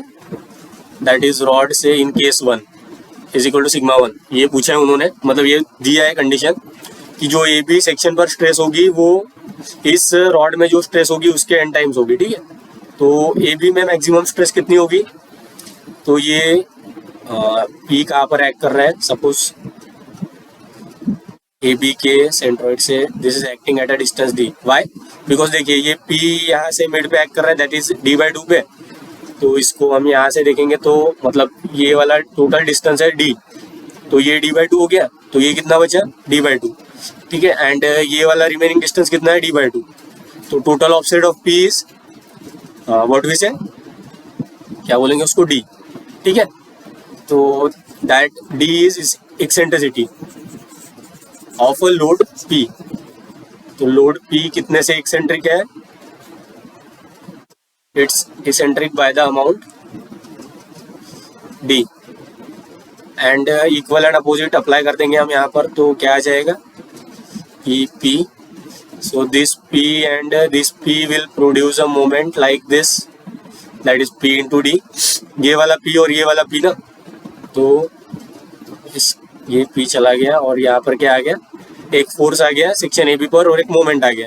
that is rod से in case 1 is equal to sigma 1. ये पूछा है उन्होंने, मतलब ये दिया है कंडीशन कि जो AB सेक्शन पर स्ट्रेस होगी वो इस रॉड में जो स्ट्रेस होगी उसके n टाइम्स होगी. ठीक है, तो AB में मैक्सिमम स्ट्रेस कितनी होगी, तो ये P कहाँ पर एक्ट कर रहा है, सपोज AB के सेंट्रोइड से this is acting at a distance D. Why, because देखिए ये P यहाँ से मिड पे एक्ट कर रहा है दैट इज D/2 पे. तो इसको हम यहाँ से देखेंगे तो मतलब ये वाला टोटल डिस्टेंस है D, तो ये D/2 हो गया. तो ये कितना बचा D/2. ठीक है, एंड ये वाला रिमेनिंग डिस्टेंस कितना है D/2. तो total offset of P is what we say, क्या बोलेंगे उसको, D. ठीक है, तो that D is eccentricity of a load P. तो लोड P कितने से एक्सेंट्रिक है, it's eccentric by the amount D. And equal and opposite apply कर देंगे हम यहाँ पर, तो क्या आ जाएगा EP. So this P and this P will produce a moment like this that is P into D. ये वाला P और ये वाला P ना, तो इस ये P चला गया और यहाँ पर क्या आ गया, एक फोर्स आ गया सेक्शन AB पर और एक मोमेंट आ गया.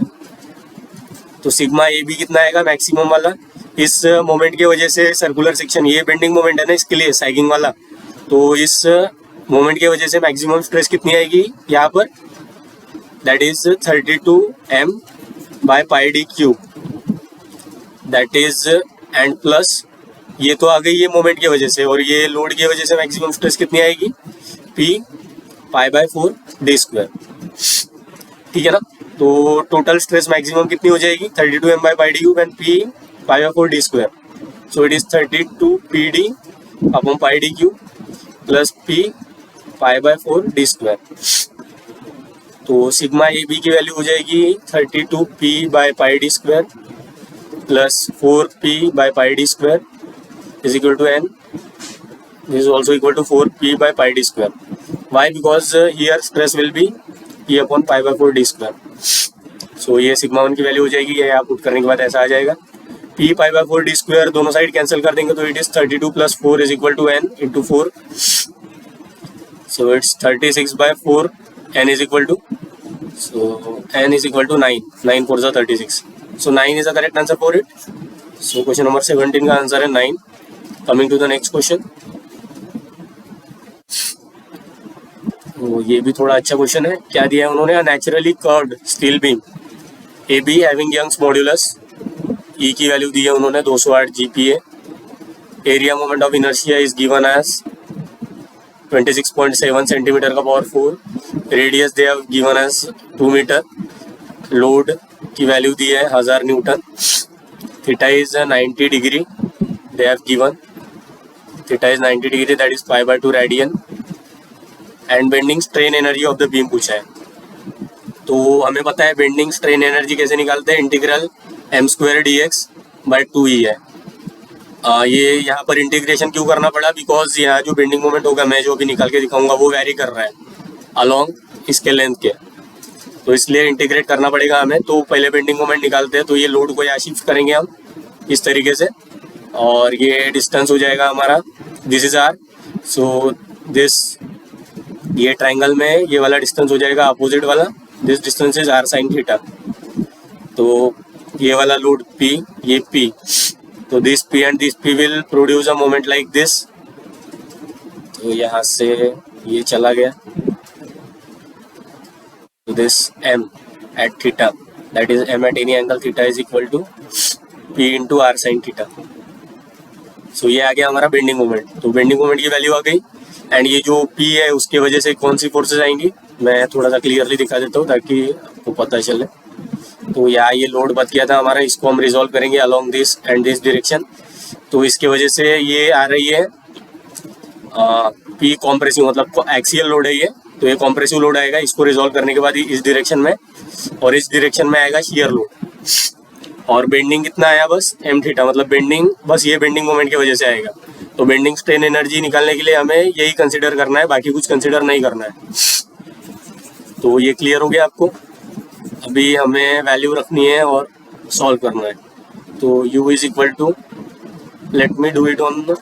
तो सिग्मा AB कितना आएगा मैक्सिमम वाला, इस मोमेंट की वजह से सर्कुलर सेक्शन, ये बेंडिंग मोमेंट है ना इसके लिए सैगिंग वाला, तो इस मोमेंट की वजह से मैक्सिमम स्ट्रेस कितनी आएगी यहाँ पर, that is 32 m/πd³ that is and plus ये तो आ गई ये मोमेंट की वजह से, और ये लोड की वजह से मैक्सिमम स्ट्रेस कितनी आएगी, P π/4 d²। ठीक है ना। तो टोटल स्ट्रेस मैक्सिमम कितनी हो जाएगी, 32 m/π/du and P π/4 d²। So it is 32 PD upon π/d³ plus P π/4 d²। तो सिग्मा ए बी की वैल्यू हो जाएगी 32 P/π/d² plus 4 P/π/d² is equal to n. This is also equal to 4 P/π/d². Why? Because here stress will be P upon π/4 d². So ये sigma 1 की value हो जाएगी, ये आप पुट करने के बाद ऐसा आ जाएगा, P π/4 d² दोनों साइड कैंसिल कर देंगे तो it is 32 plus 4 is equal to n into 4। So it's 36/4, n is equal to, so n is equal to 9, 9 4 is 36, so 9 is the correct answer for it. So question number 17 का answer है 9। Coming to the next question, तो ये भी थोड़ा अच्छा question है। क्या दिया है उन्होंने, naturally curved steel beam AB having Young's modulus, E की वैल्यू दी है उन्होंने 208 GPa, area moment of inertia is given as 26.7 centimetre का power 4, radius they have given as 2 metre, load की वैल्यू दी है 1000 newton, theta is 90 degree they have given, theta is 90 degree that is π/2 radian, and bending strain energy of the beam पूछा है। तो हमें पता है बेंडिंग स्ट्रेन एनर्जी कैसे निकालते हैं, इंटीग्रल m² dx/2e है। ये यहाँ पर इंटीग्रेशन क्यों करना पड़ा, बिकॉज यहाँ जो बेंडिंग मोमेंट होगा मैं जो अभी निकाल के दिखाऊंगा वो वैरी कर रहा है अलॉन्ग इसके लेंथ के, तो इसलिए इंटीग्रेट करना पड़ेगा हमें। तो पहले बेंडिंग मोमेंट निकालते हैं, तो ये लोड को यहाँ शिफ्ट करेंगे हम इस तरीके से, और ये डिस्टेंस हो जाएगा हमारा, this is r, so this ये ट्राइंगल में ये वाला डिस्टेंस हो जाएगा अपोजिट वाला, this distance is r sin theta. तो ये वाला लोड P, ये P, तो this P and this P will produce a moment like this. तो यहाँ से ये चला गया, तो this M at theta that is M at any angle theta is equal to P into R sin theta. सो ये आ गया हमारा बेंडिंग मोमेंट। तो बेंडिंग मोमेंट की वैल्यू आ गई, एंड ये जो P है उसके वजह से कौन सी फोर्सेज आएंगी मैं थोड़ा सा क्लियरली दिखा देता हूँ ताकि आपको पता चले। तो यहाँ ये लोड बच गया था हमारा, इसको हम रिजॉल्व करेंगे along this and this direction. तो इसके वजह से ये आ रही है P कॉम्प्रेसिव, मतलब एक्सियल लोड है ये, तो ये कॉम्प्रेसिव लोड आएगा। इसको रिजॉल्व करने के बाद इस डायरेक्शन में और इस डायरेक्शन में आएगा शियर लोड, और बेंडिंग कितना आया बस m थीटा, मतलब बेंडिंग बस ये बेंडिंग मोमेंट की वजह से आएगा। तो बेंडिंग स्ट्रेन एनर्जी निकालने के लिए हमें यही कंसिडर करना है, बाकी कुछ कंसिडर नहीं करना है। तो ये क्लियर हो गया आपको। अभी हमें वैल्यू रखनी है और सॉल्व करना है। तो u is equal to, let me do it on,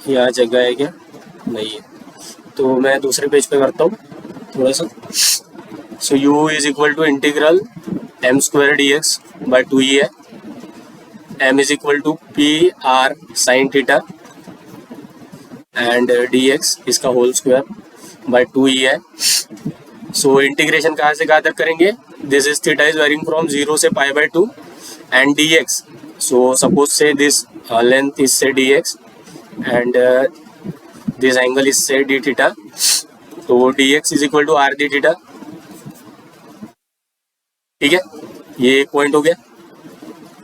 यहाँ जगह है क्या, नहीं है, तो मैं दूसरे पेज पे करता हूँ थोड़ा सा। So u is equal to integral m² dx/2e है, m is equal to PR sin theta and dx इसका होल स्क्वायर बाय 2e है। सो इंटीग्रेशन कहाँ से कहाँ तक करेंगे, this is theta is varying from 0 से π/2 and dx, so suppose say this length is say dx and this angle is say d theta, तो dx is equal to r d theta. ठीक है, ये एक पॉइंट हो गया।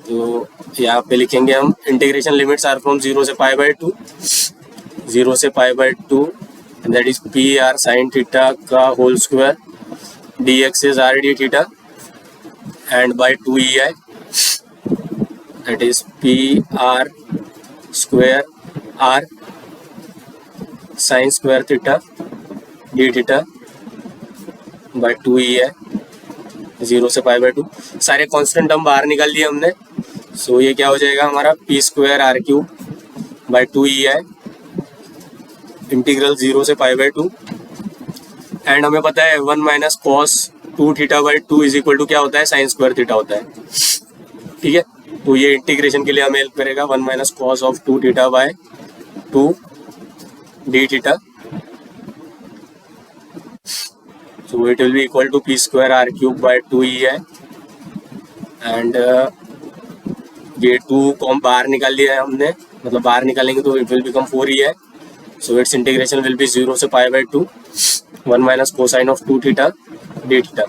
तो यहाँ पे लिखेंगे हम इंटीग्रेशन लिमिट्स आर फ्रॉम 0 से π/2, 0 से π/2 that is PR sin theta का whole square, dx is r d theta and by 2e है that is PR square r sin square theta d theta by 2e है, 0 से π/2। सारे constant term बाहर निकाल दिए हमने। सो ये क्या हो जाएगा हमारा P²r³ बाय 2e है, इंटीग्रल 0 से π/2, एंड हमें पता है 1 minus cos 2 theta by 2 is equal to क्या होता है, साइन स्क्वायर थीटा होता है। ठीक है, तो ये इंटीग्रेशन के लिए हमें हेल्प करेगा, 1 minus cos of 2 theta by 2 d theta, so it will be equal to P²r³ by 2e है, एंड ये 2 को बाहर निकाल लिया है हमने, मतलब बाहर निकालेंगे तो it will become 4EI. So its integration will be 0 से π/2 1 minus cosine of 2 theta d theta.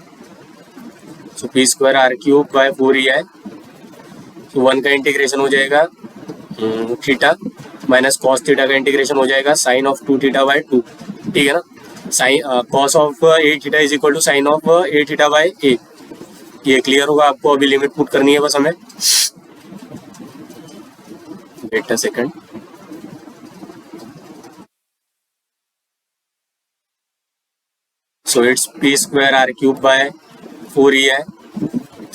So p square r cube by 4EI. So 1 का इंटीग्रेशन हो जाएगा थीटा माइनस कॉस थीटा का इंटीग्रेशन हो जाएगा साइन ऑफ 2 थीटा बाय 2. ठीक है ना. Sine cos of a theta is equal to sine of a theta by a. ये क्लियर होगा आपको. अभी लिमिट पुट करनी है बस हमें. Wait a second. So it's p square r cube by 4EI.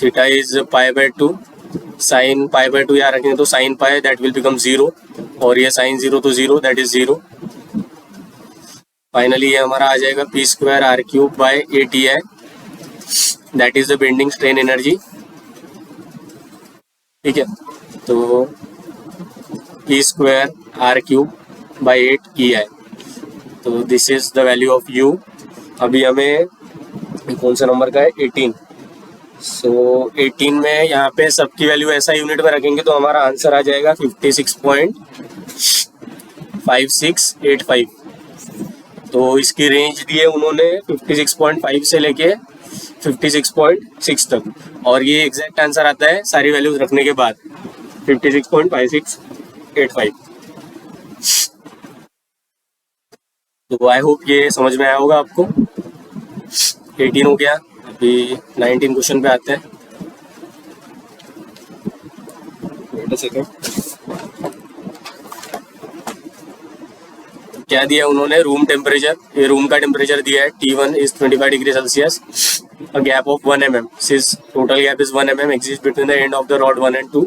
Theta is π/2. Sin π/2 यहाँ रखेंगे तो sin pi that will become 0. और ये sin 0 तो 0, that is 0. फाइनली ये हमारा आ जाएगा p square r cube by 8EI. That is the bending strain energy. ठीक है. तो p square r cube by 8EI. तो this is the value of u. अभी हमें कौन सा नंबर का है 18. सो 18 में यहाँ पे सबकी वैल्यू ऐसा यूनिट में रखेंगे तो हमारा आंसर आ जाएगा 56.5685. तो इसकी रेंज दी है उन्होंने 56.5 से लेके 56.6 तक. और ये एग्जैक्ट आंसर आता है सारी वैल्यूज रखने के बाद 56.5685. तो आई होप ये समझ में आया होगा आपको. 18 हो गया. अभी 19 क्वेश्चन पे आते हैं. Wait a second. क्या दिया उन्होंने. Room temperature. ये रूम का टेम्परेचर दिया है. T1 is 25 degree Celsius. A gap of 1 mm. Since total gap is 1 mm exist between the end of the rod 1 and 2.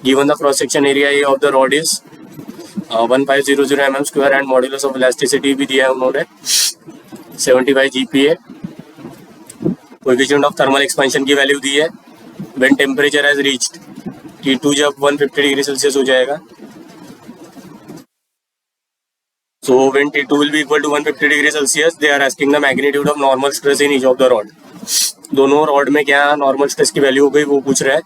Given the cross section area A of the rod is 1500 mm square and modulus of elasticity भी दिया है उन्होंने 75 GPa. Coefficient of thermal expansion की value दी है. When temperature has reached T2 जब 150 degree Celsius हो जाएगा. So when T2 will be equal to 150 degree Celsius they are asking the magnitude of normal stress in each of the rod. दोनों rod में क्या normal stress की value हो गई वो पूछ रहा है.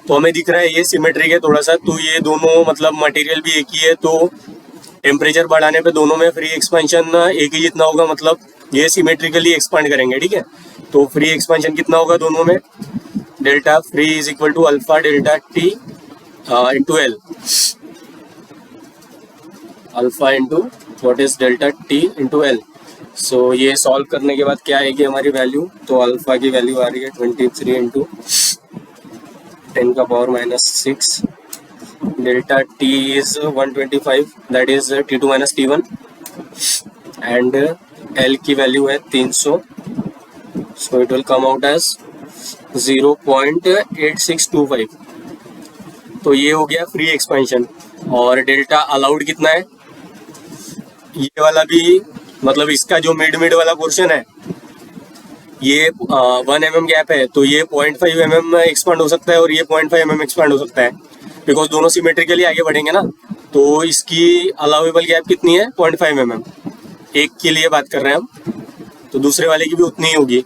तो हमें दिख रहा है ये सिमेट्रिक है थोड़ा सा. तो ये दोनों मतलब मटेरियल भी एक ही है. तो टेम्परेचर बढ़ाने पे दोनों में फ्री एक्सपेंशन एक ही जितना होगा. मतलब ये सिमेट्रिकली एक्सपांड करेंगे. ठीक है. तो फ्री एक्सपेंशन कितना होगा दोनों में. Delta free is equal to alpha delta T into L. Alpha into what is delta T into L. So ये सॉल्व करने के बाद क्या आएगी हमारी वैल्यू. तो अल्फा की वैल्यू आ रही है 23 इंटू 10 का power -6. Delta T is 125 that is T2 minus T1 and L की वैल्यू है 300. So it will come out as 0.8625. तो ये हो गया फ्री एक्सपेंशन. और डेल्टा अलाउड कितना है. ये वाला भी मतलब इसका जो मिड वाला पोर्शन है ये 1 mm गैप है. तो ये 0.5 mm एक्सपांड हो सकता है और ये 0.5 mm एक्सपांड हो सकता है. बिकॉज दोनों सिमेट्रिकली आगे बढ़ेंगे ना. तो इसकी अलाउेबल गैप कितनी है 0.5 mm. एक के लिए बात कर रहे हैं हम. तो दूसरे वाले की भी उतनी ही होगी.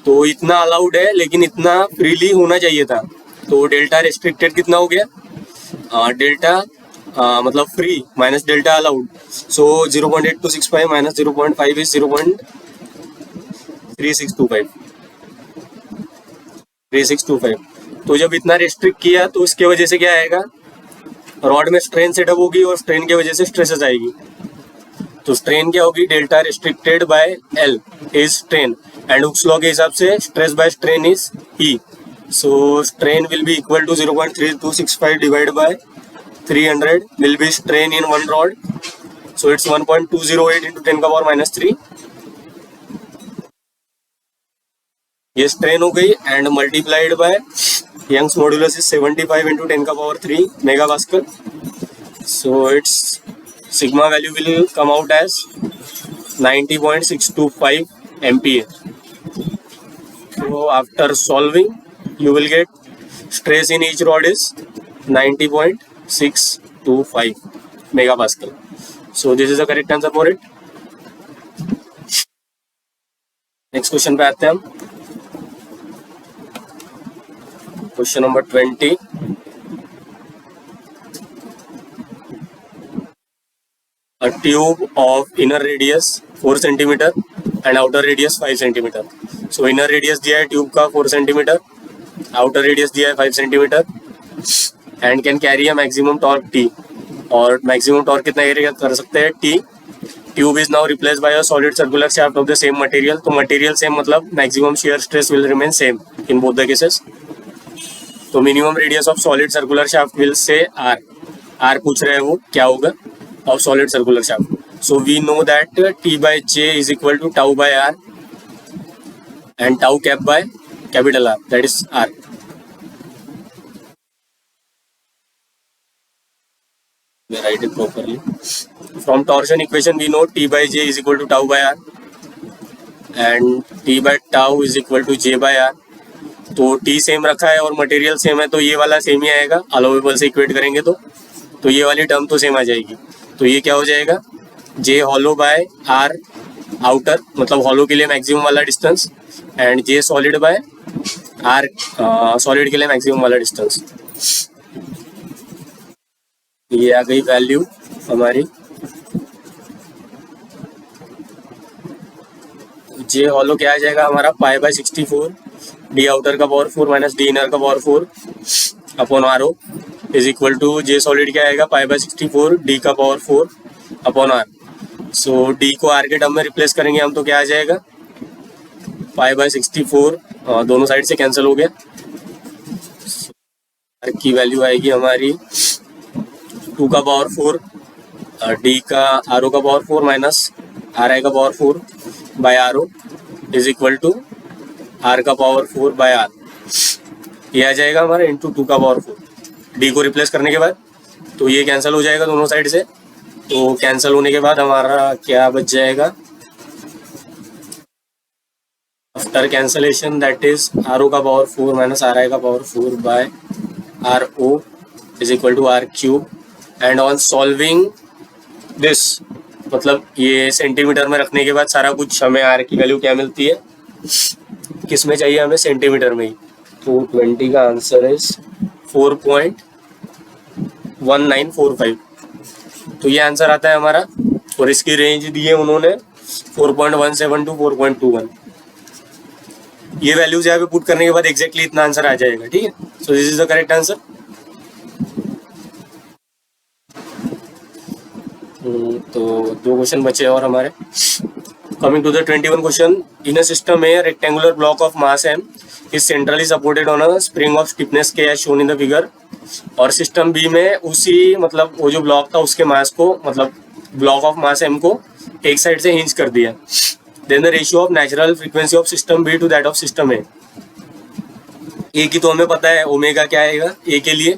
तो इतना अलाउड है लेकिन इतना फ्रीली होना चाहिए था. तो डेल्टा रेस्ट्रिक्टेड कितना हो गया. डेल्टा मतलब free minus delta allowed. So 0.8265 minus 0.5 is 0.3625. तो जब इतना रेस्ट्रिक्ट किया तो इसके वजह से क्या आएगा. रॉड में स्ट्रेन सेटअप होगी और स्ट्रेन की वजह से स्ट्रेसेस आएगी. तो स्ट्रेन क्या होगी. Delta restricted by L is strain and Hooke's law के हिसाब से stress by strain is E. So strain will be equal to 0.3265 divide by 300 will be strain in one rod. So it's 1.208 into 10 का power -3. ये strain हो गई and multiplied by Young's modulus is 75 into 10 का power 3 mega pascal. So it's sigma value will come out as 90.625 MPa. So after solving you will get stress in each rod is 90.625 megapascal. So this is the correct answer for it. Next question पे आते हैं हम. Question number 20. tube of inner radius 4 centimeter and outer radius 5 centimeter. So inner radius दिया है tube का 4 centimeter, outer radius दिया है 5 centimeter and can carry a maximum torque T. और maximum torque कितना carry कर सकते हैं T. Tube is now replaced by a solid circular shaft of the same material. तो material same मतलब maximum shear stress will remain same in both the cases. तो minimum radius of solid circular shaft will say R. R पूछ रहे हैं वो क्या होगा of solid circular shaft. So we know that T by J is equal to tau by R and tau cap by capital R, that is R. We write it properly. From torsion equation we know T by J is equal to tau by R and T by tau is equal to J by R. तो T same रखा है और material same है तो ये वाला same ही आएगा, allowable से इक्वेट करेंगे तो ये वाली टर्म तो सेम आ जाएगी. तो ये क्या हो जाएगा J hollow by R outer, मतलब हॉलो के लिए मैक्सिमम वाला distance, and J solid by R solid के लिए मैक्सिमम वाला डिस्टेंस. ये आ गई वैल्यू हमारी. J हॉलो क्या आ जाएगा हमारा पाई बाय 64 डी आउटर का पावर 4 माइनस डी इनर का power 4 upon RO is equal to J solid क्या आएगा पाई बाय 64 डी का power 4 upon R. So D को R के टर्म में रिप्लेस करेंगे हम तो क्या आ जाएगा पाई बाय 64 दोनों साइड से कैंसिल हो गया. R की वैल्यू आएगी हमारी 2 का पावर 4 डी का RO का पावर 4 माइनस RI का power 4 by RO is equal to R का पावर 4 बाय R. ये आ जाएगा हमारा इंटू 2 का पावर 4. डी को रिप्लेस करने के बाद तो ये कैंसिल हो जाएगा दोनों साइड से. तो कैंसिल होने के बाद हमारा क्या बच जाएगा after cancellation, that is RO का पावर 4 माइनस RI का power 4 by RO is equal to R cube. And on solving this, मतलब ये सेंटीमीटर में रखने के बाद सारा कुछ हमें R की वैल्यू क्या मिलती है, किस में चाहिए हमें, सेंटीमीटर में ही. तो 20 का आंसर इज 4.1945. तो ये आंसर आता है हमारा. और इसकी रेंज दी है उन्होंने 4.17 टू 4.21. ये वैल्यूज यहाँ पे पुट करने के बाद एग्जैक्टली इतना आंसर आ जाएगा. ठीक है, सो this is the correct answer. तो 2 क्वेश्चन बचे और हमारे. Coming to the 21 question, in a system A, a rectangular block of mass m is centrally supported on a spring of stiffness K as shown in the figure. और system B में उसी मतलब वो जो block था उसके मास को, मतलब ब्लॉक ऑफ मास m को एक साइड से हिंज कर दिया. Then the ratio of natural frequency of system B to that of system A. A की तो हमें पता है ओमेगा क्या आएगा ए के लिए.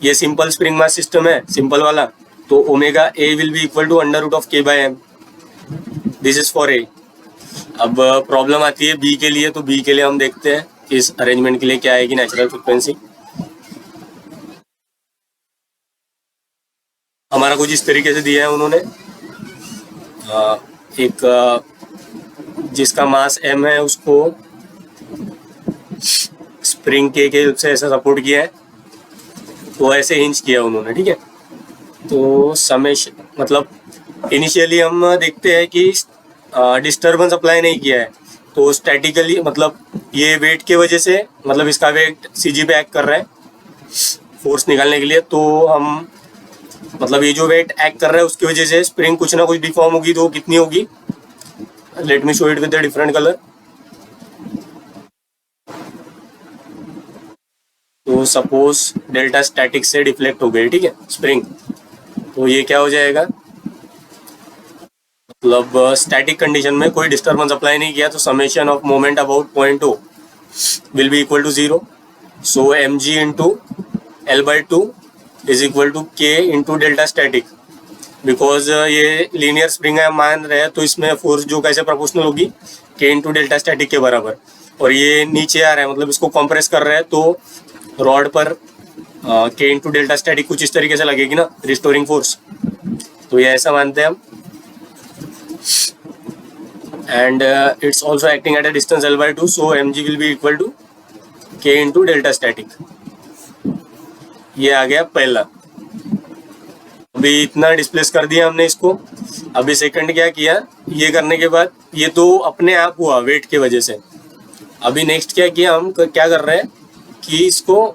ये सिंपल स्प्रिंग मास सिस्टम है, सिंपल वाला, तो omega A will be equal to under root of k by m. This is for A. अब प्रॉब्लम आती है बी के लिए. तो बी के लिए हम देखते हैं इस अरेंजमेंट के लिए क्या आएगी नेचुरल फ्रीक्वेंसी. हमारा कुछ इस तरीके से दिया है उन्होंने. एक जिसका मास m है उसको स्प्रिंग के हेल्प से ऐसा सपोर्ट किया है, तो ऐसे हिंज किया उन्होंने. ठीक है, तो समेशन मतलब इनिशियली हम देखते हैं कि डिस्टर्बेंस अप्लाई नहीं किया है, तो स्टैटिकली मतलब ये वेट के वजह से, मतलब इसका वेट CG पे एक्ट कर रहा है फोर्स निकालने के लिए. तो हम मतलब ये जो वेट एक्ट कर रहा है उसकी वजह से स्प्रिंग कुछ ना कुछ डिफॉर्म होगी. तो कितनी होगी, let me show it with the different colour. तो सपोज डेल्टा स्टैटिक से डिफ्लेक्ट हो गई, ठीक है, स्प्रिंग. तो ये क्या हो जाएगा, मतलब स्टैटिक कंडीशन में कोई डिस्टर्बेंस अप्लाई नहीं किया, तो summation of moment about point O will be equal to 0. So mg into L/2 is equal to K into delta static. Because ये लीनियर स्प्रिंग है मान रहे हैं, तो इसमें फोर्स जो कैसे प्रोपोर्शनल होगी K इंटू डेल्टा स्टैटिक के बराबर. और ये नीचे आ रहा है, मतलब इसको कंप्रेस कर रहा है, तो रॉड पर K इंटू डेल्टा स्टैटिक कुछ इस तरीके से लगेगी ना, रिस्टोरिंग फोर्स. तो ये ऐसा मानते हैं हम. And it's also acting at a distance L/2, so mg will be equal to K into delta static. ये आ गया पहला. अब अभी इतना डिस्प्लेस कर दिया हमने इसको। अभी सेकंड क्या किया, ये करने के बाद ये तो अपने आप हुआ वेट की वजह से। अभी नेक्स्ट क्या किया, हम क्या कर रहे हैं कि इसको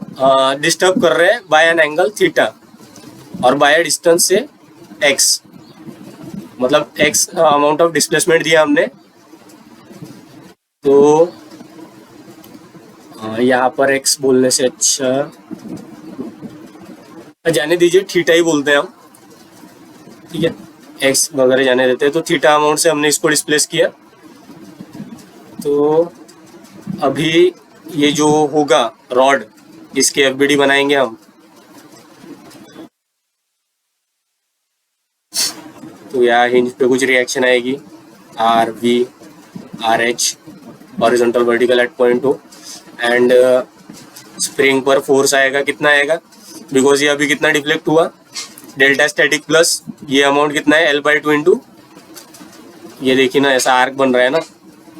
डिस्टर्ब कर रहे हैं बाय एन एंगल थीटा और बाय डिस्टेंस से एक्स, मतलब एक्स अमाउंट ऑफ डिस्प्लेसमेंट दिया हमने। तो यहाँ पर एक्स बोलने से अच्छा जाने दीजिए, थीटा ही बोलते हैं हम, ठीक है, एक्स वगैरह जाने देते हैं। तो थीटा अमाउंट से हमने इसको डिस्प्लेस किया। तो अभी ये जो होगा रॉड, इसके एफबीडी बनाएंगे हम। तो यहाँ हिंज पे कुछ रिएक्शन आएगी, R V R H horizontal vertical at point O, and spring पर फोर्स आएगा, कितना आएगा, बिकॉज ये अभी कितना डिफ्लेक्ट हुआ, डेल्टा स्टैटिक प्लस ये अमाउंट कितना है L/2 इंटू, ये देखिए ना ऐसा आर्क बन रहा है ना,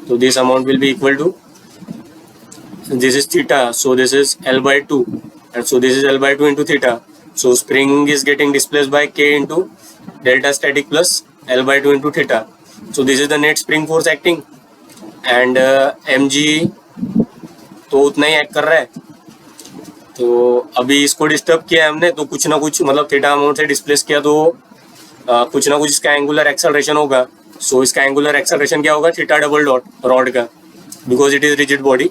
तो this amount will be equal to, this is theta, so this is L/2, and so this is L/2 into theta. So spring is getting displaced by K into delta static plus L/2 into theta. So this is the net spring force acting, and mg तो उतना ही act कर रहा है। तो अभी इसको disturb किया हमने, तो कुछ ना कुछ मतलब थीटा अमाउंट से डिस्प्लेस किया, तो कुछ ना कुछ इसका एंगुलर एक्सेलरेशन होगा। सो इसका एंगुलर एक्सेलरेशन क्या होगा, थीटा डबल डॉट रॉड का, because it is rigid body.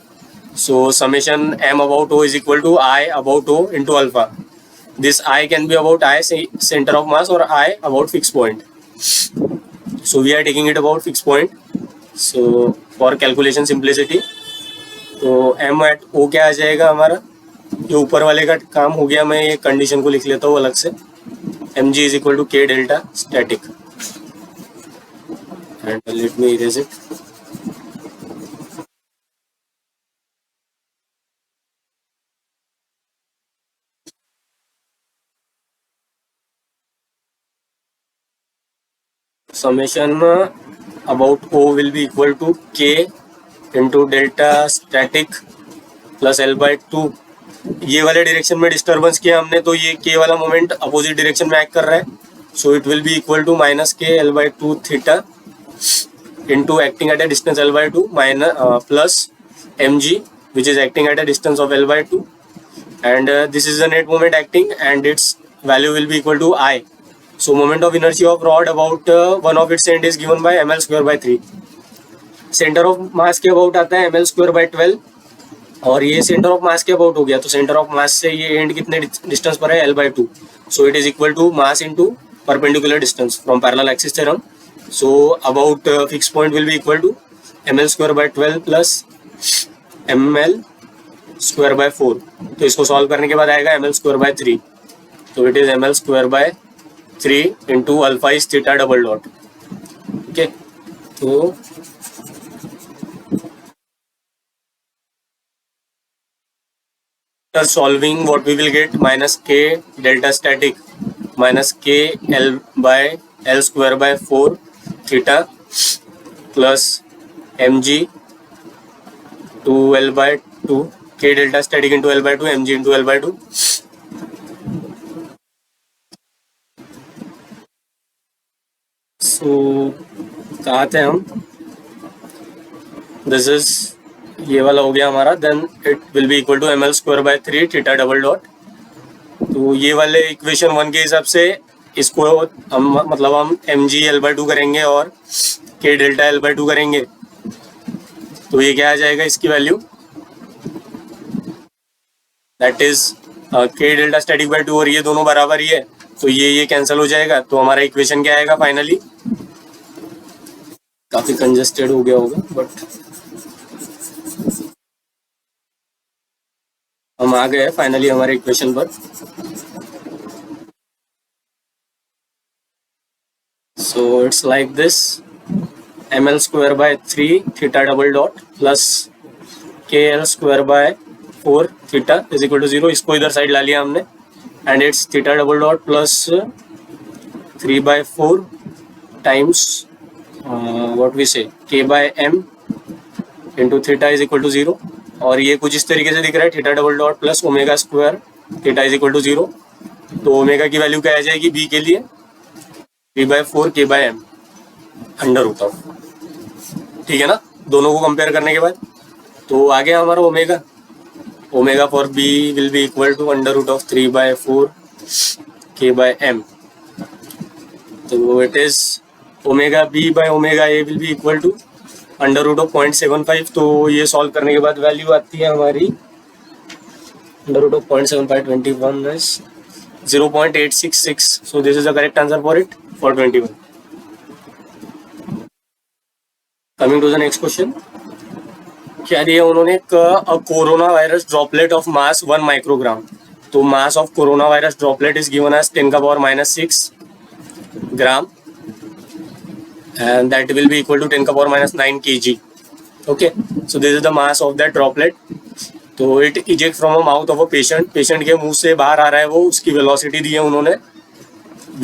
So summation m about o is equal to I about o into alpha. This I can be about I center of mass or I about fixed point. So we are taking it about fixed point. So for calculation simplicity, तो m at o क्या आ जाएगा हमारा, ये ऊपर वाले का काम हो गया। मैं ये कंडीशन को लिख लेता हूँ अलग से, mg is equal to k delta static, and let me erase it. Summation about O will be equal to K into delta static plus L/2। ये वाले डायरेक्शन में डिस्टर्बेंस किया हमने, तो ये K वाला मोमेंट अपोजिट डायरेक्शन में act कर रहा है। So it will be equal to minus K L/2 theta into acting at a distance L/2 minus plus mg which is acting at a distance of L/2, and this is the net moment acting, and its value will be equal to I. So moment of inertia of rod about one of its end is given by ml square by 3. Centre of mass के about आता है ml square by 12, और ये centre of mass के about हो गया। तो centre of mass से ये एंड कितने डिस्टेंस पर है, L/2। So it is equal to mass into perpendicular distance from parallel axis theorem. So about fix point will be equal to ml square by 12 plus ml square by 4। तो इसको solve करने के बाद आएगा ml square by 3। तो it is ml square by 3 into alpha is theta double dot. Okay, so after solving, what we will get, minus K delta static minus K L by L square by 4 theta plus mg 2 L by 2, K delta static into L by 2, mg into L by 2. सो कहाँ थे हम, this is ये वाला हो गया हमारा। Then it will be equal to ml square by 3 theta double dot. तो ये वाले इक्वेशन 1 के हिसाब से इसको हम मतलब हम mg L/2 करेंगे और k डेल्टा L/2 करेंगे। तो ये क्या आ जाएगा इसकी वैल्यू, that is k delta static by 2, और ये दोनों बराबर ही है, तो ये कैंसिल हो जाएगा। तो हमारा इक्वेशन क्या आएगा फाइनली, काफी कंजेस्टेड हो गया होगा बट हम आ गए फाइनली हमारे इक्वेशन पर। So it's like this, ml square by 3 theta double dot plus kl square by 4 theta is equal to 0। इसको इधर साइड ला लिया हमने, and it's theta double dot plus 3/4 times what we say k by m into theta is equal to 0। और ये कुछ इस तरीके से दिख रहा है, theta double dot plus omega square theta is equal to 0। तो ओमेगा की वैल्यू क्या आ जाएगी बी के लिए 3/4 k/m अंडर रूट ऑफ, ठीक है ना, दोनों को कंपेयर करने के बाद। तो आ गया हमारा omega, omega for B will be equal to under root of 3/4 k/m। तो it is omega B by omega A will be equal to under root of 0.75। तो ये सॉल्व करने के बाद वैल्यू आती है हमारी under root of 0.75 21 is 0.866। so this is the correct answer for it for 21। coming to the next question, क्या दिया उन्होंने, corona virus droplet of mass 1 microgram. तो mass of corona virus droplet is given as 10⁻⁻6 gram and that will be equal to 10⁻⁹ kg। okay, so this is the mass of that droplet। तो it eject from a mouth of a patient, patient के मुंह से बाहर आ रहा है वो, उसकी velocity दी है उन्होंने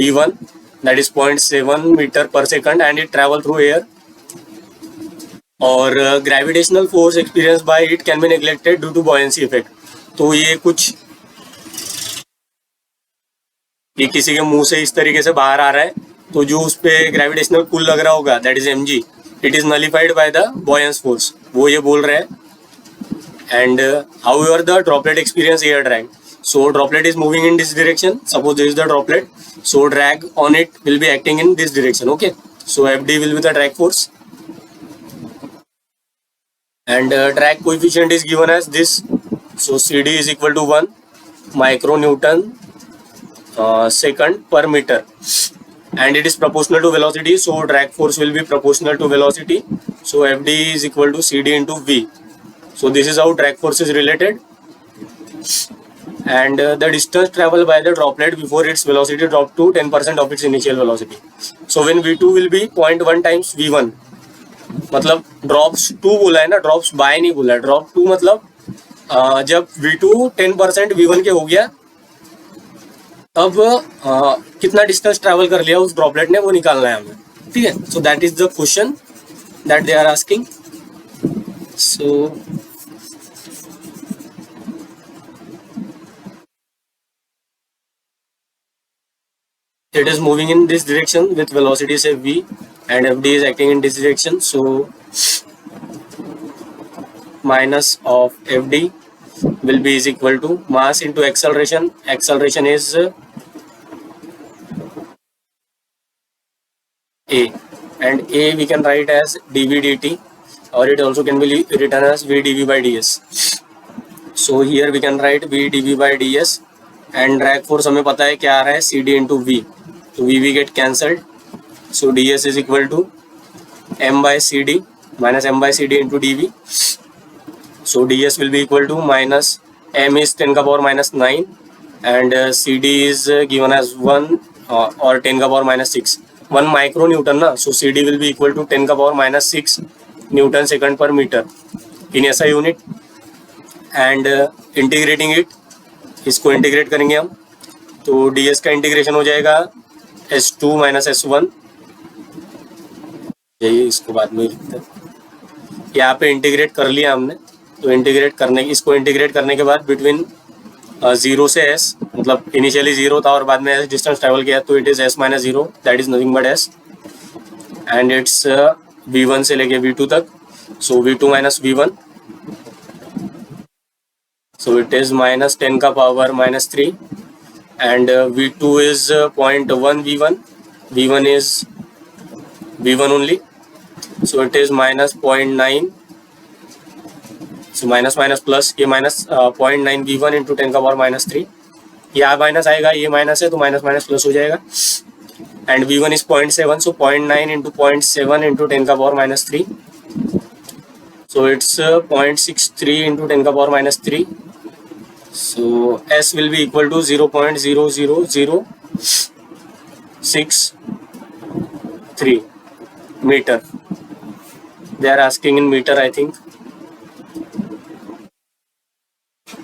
v1 that is 0.7 मीटर पर second and it travel through air। और gravitational force experience by it can be neglected due to buoyancy effect. तो ये कुछ ये किसी के मुंह से इस तरीके से बाहर आ रहा है, तो जो उस पे ग्रेविटेशनल पुल लग रहा होगा that is mg, it is nullified by the buoyancy force, वो ये बोल रहे हैं। And however the droplet experience air drag. So droplet is moving in this direction, suppose this is the droplet, so drag on it will be acting in this direction. Okay, so fd will be the drag force and drag coefficient is given as this। so cd is equal to 1 micronewton second per meter and it is proportional to velocity, so drag force will be proportional to velocity, so fd is equal to cd into v। so this is how drag force is related। and the distance traveled by the droplet before its velocity dropped to 10% of its initial velocity। so when v2 will be 0.1 times v1, मतलब drops 2 बोला है ना, drops bye नहीं बोला है। Drop 2 मतलब जब v2 10% v1 के हो गया, तब कितना डिस्टेंस ट्रैवल कर लिया उस ड्रॉपलेट ने, वो निकालना है हमें, ठीक है। So that is the question that they are asking. So it is moving in this direction with velocity say v and fd is acting in this direction, so minus of fd will be is equal to mass into acceleration, acceleration is a and a we can write as dv dt or it also can be written as v dv by ds। so here we can write v dv by ds and drag force हमें पता है क्या आ रहा है cd into v, तो v get cancelled, so ds is equal to m by cd minus m by cd into dv। so ds will be equal to minus m is 10⁻⁹ and cd is given as 1 or 10⁻⁶, 1 micronewton ना, so cd will be equal to 10⁻⁶ Newton second पर metre इन ऐसा unit. And integrating it, इसको integrate करेंगे हम, तो ds का integration हो जाएगा s2 माइनस s1, यही इसको बाद में लिखते हैं। यहाँ पे इंटीग्रेट कर लिया हमने, तो इसको इंटीग्रेट करने के बाद बिटवीन 0 से s, मतलब इनिशियली 0 था और बाद में s डिस्टेंस ट्रैवल किया, तो it is s minus 0 that is nothing but s and it's v1 से लेके v2 तक, सो v2 minus v1, so it is minus 10 का power minus 3 and v2 is 0.1 v1, v1 is v1 only, so it is minus 0.9, so minus minus plus, ये minus 0.9 v1 into 10 का power minus 3, यहाँ minus आएगा, ये minus है तो minus minus plus हो जाएगा, and v1 is 0.7, so 0.9 into 0.7 into 10 का power minus 3, so it's 0.63 into 10 का power minus 3, so s will be equal to 0.00063 meter। they are asking in meter, I think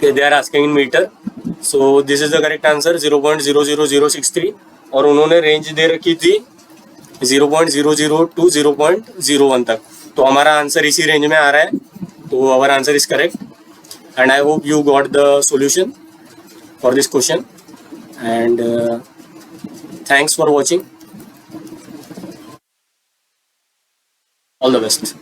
they are asking in meter, so this is the correct answer 0.00063। और उन्होंने range दे रखी थी 0.00 to 0.01 तक, तो हमारा answer इसी range में आ रहा है, तो our answer is correct. And I hope you got the solution for this question and thanks for watching. All the best.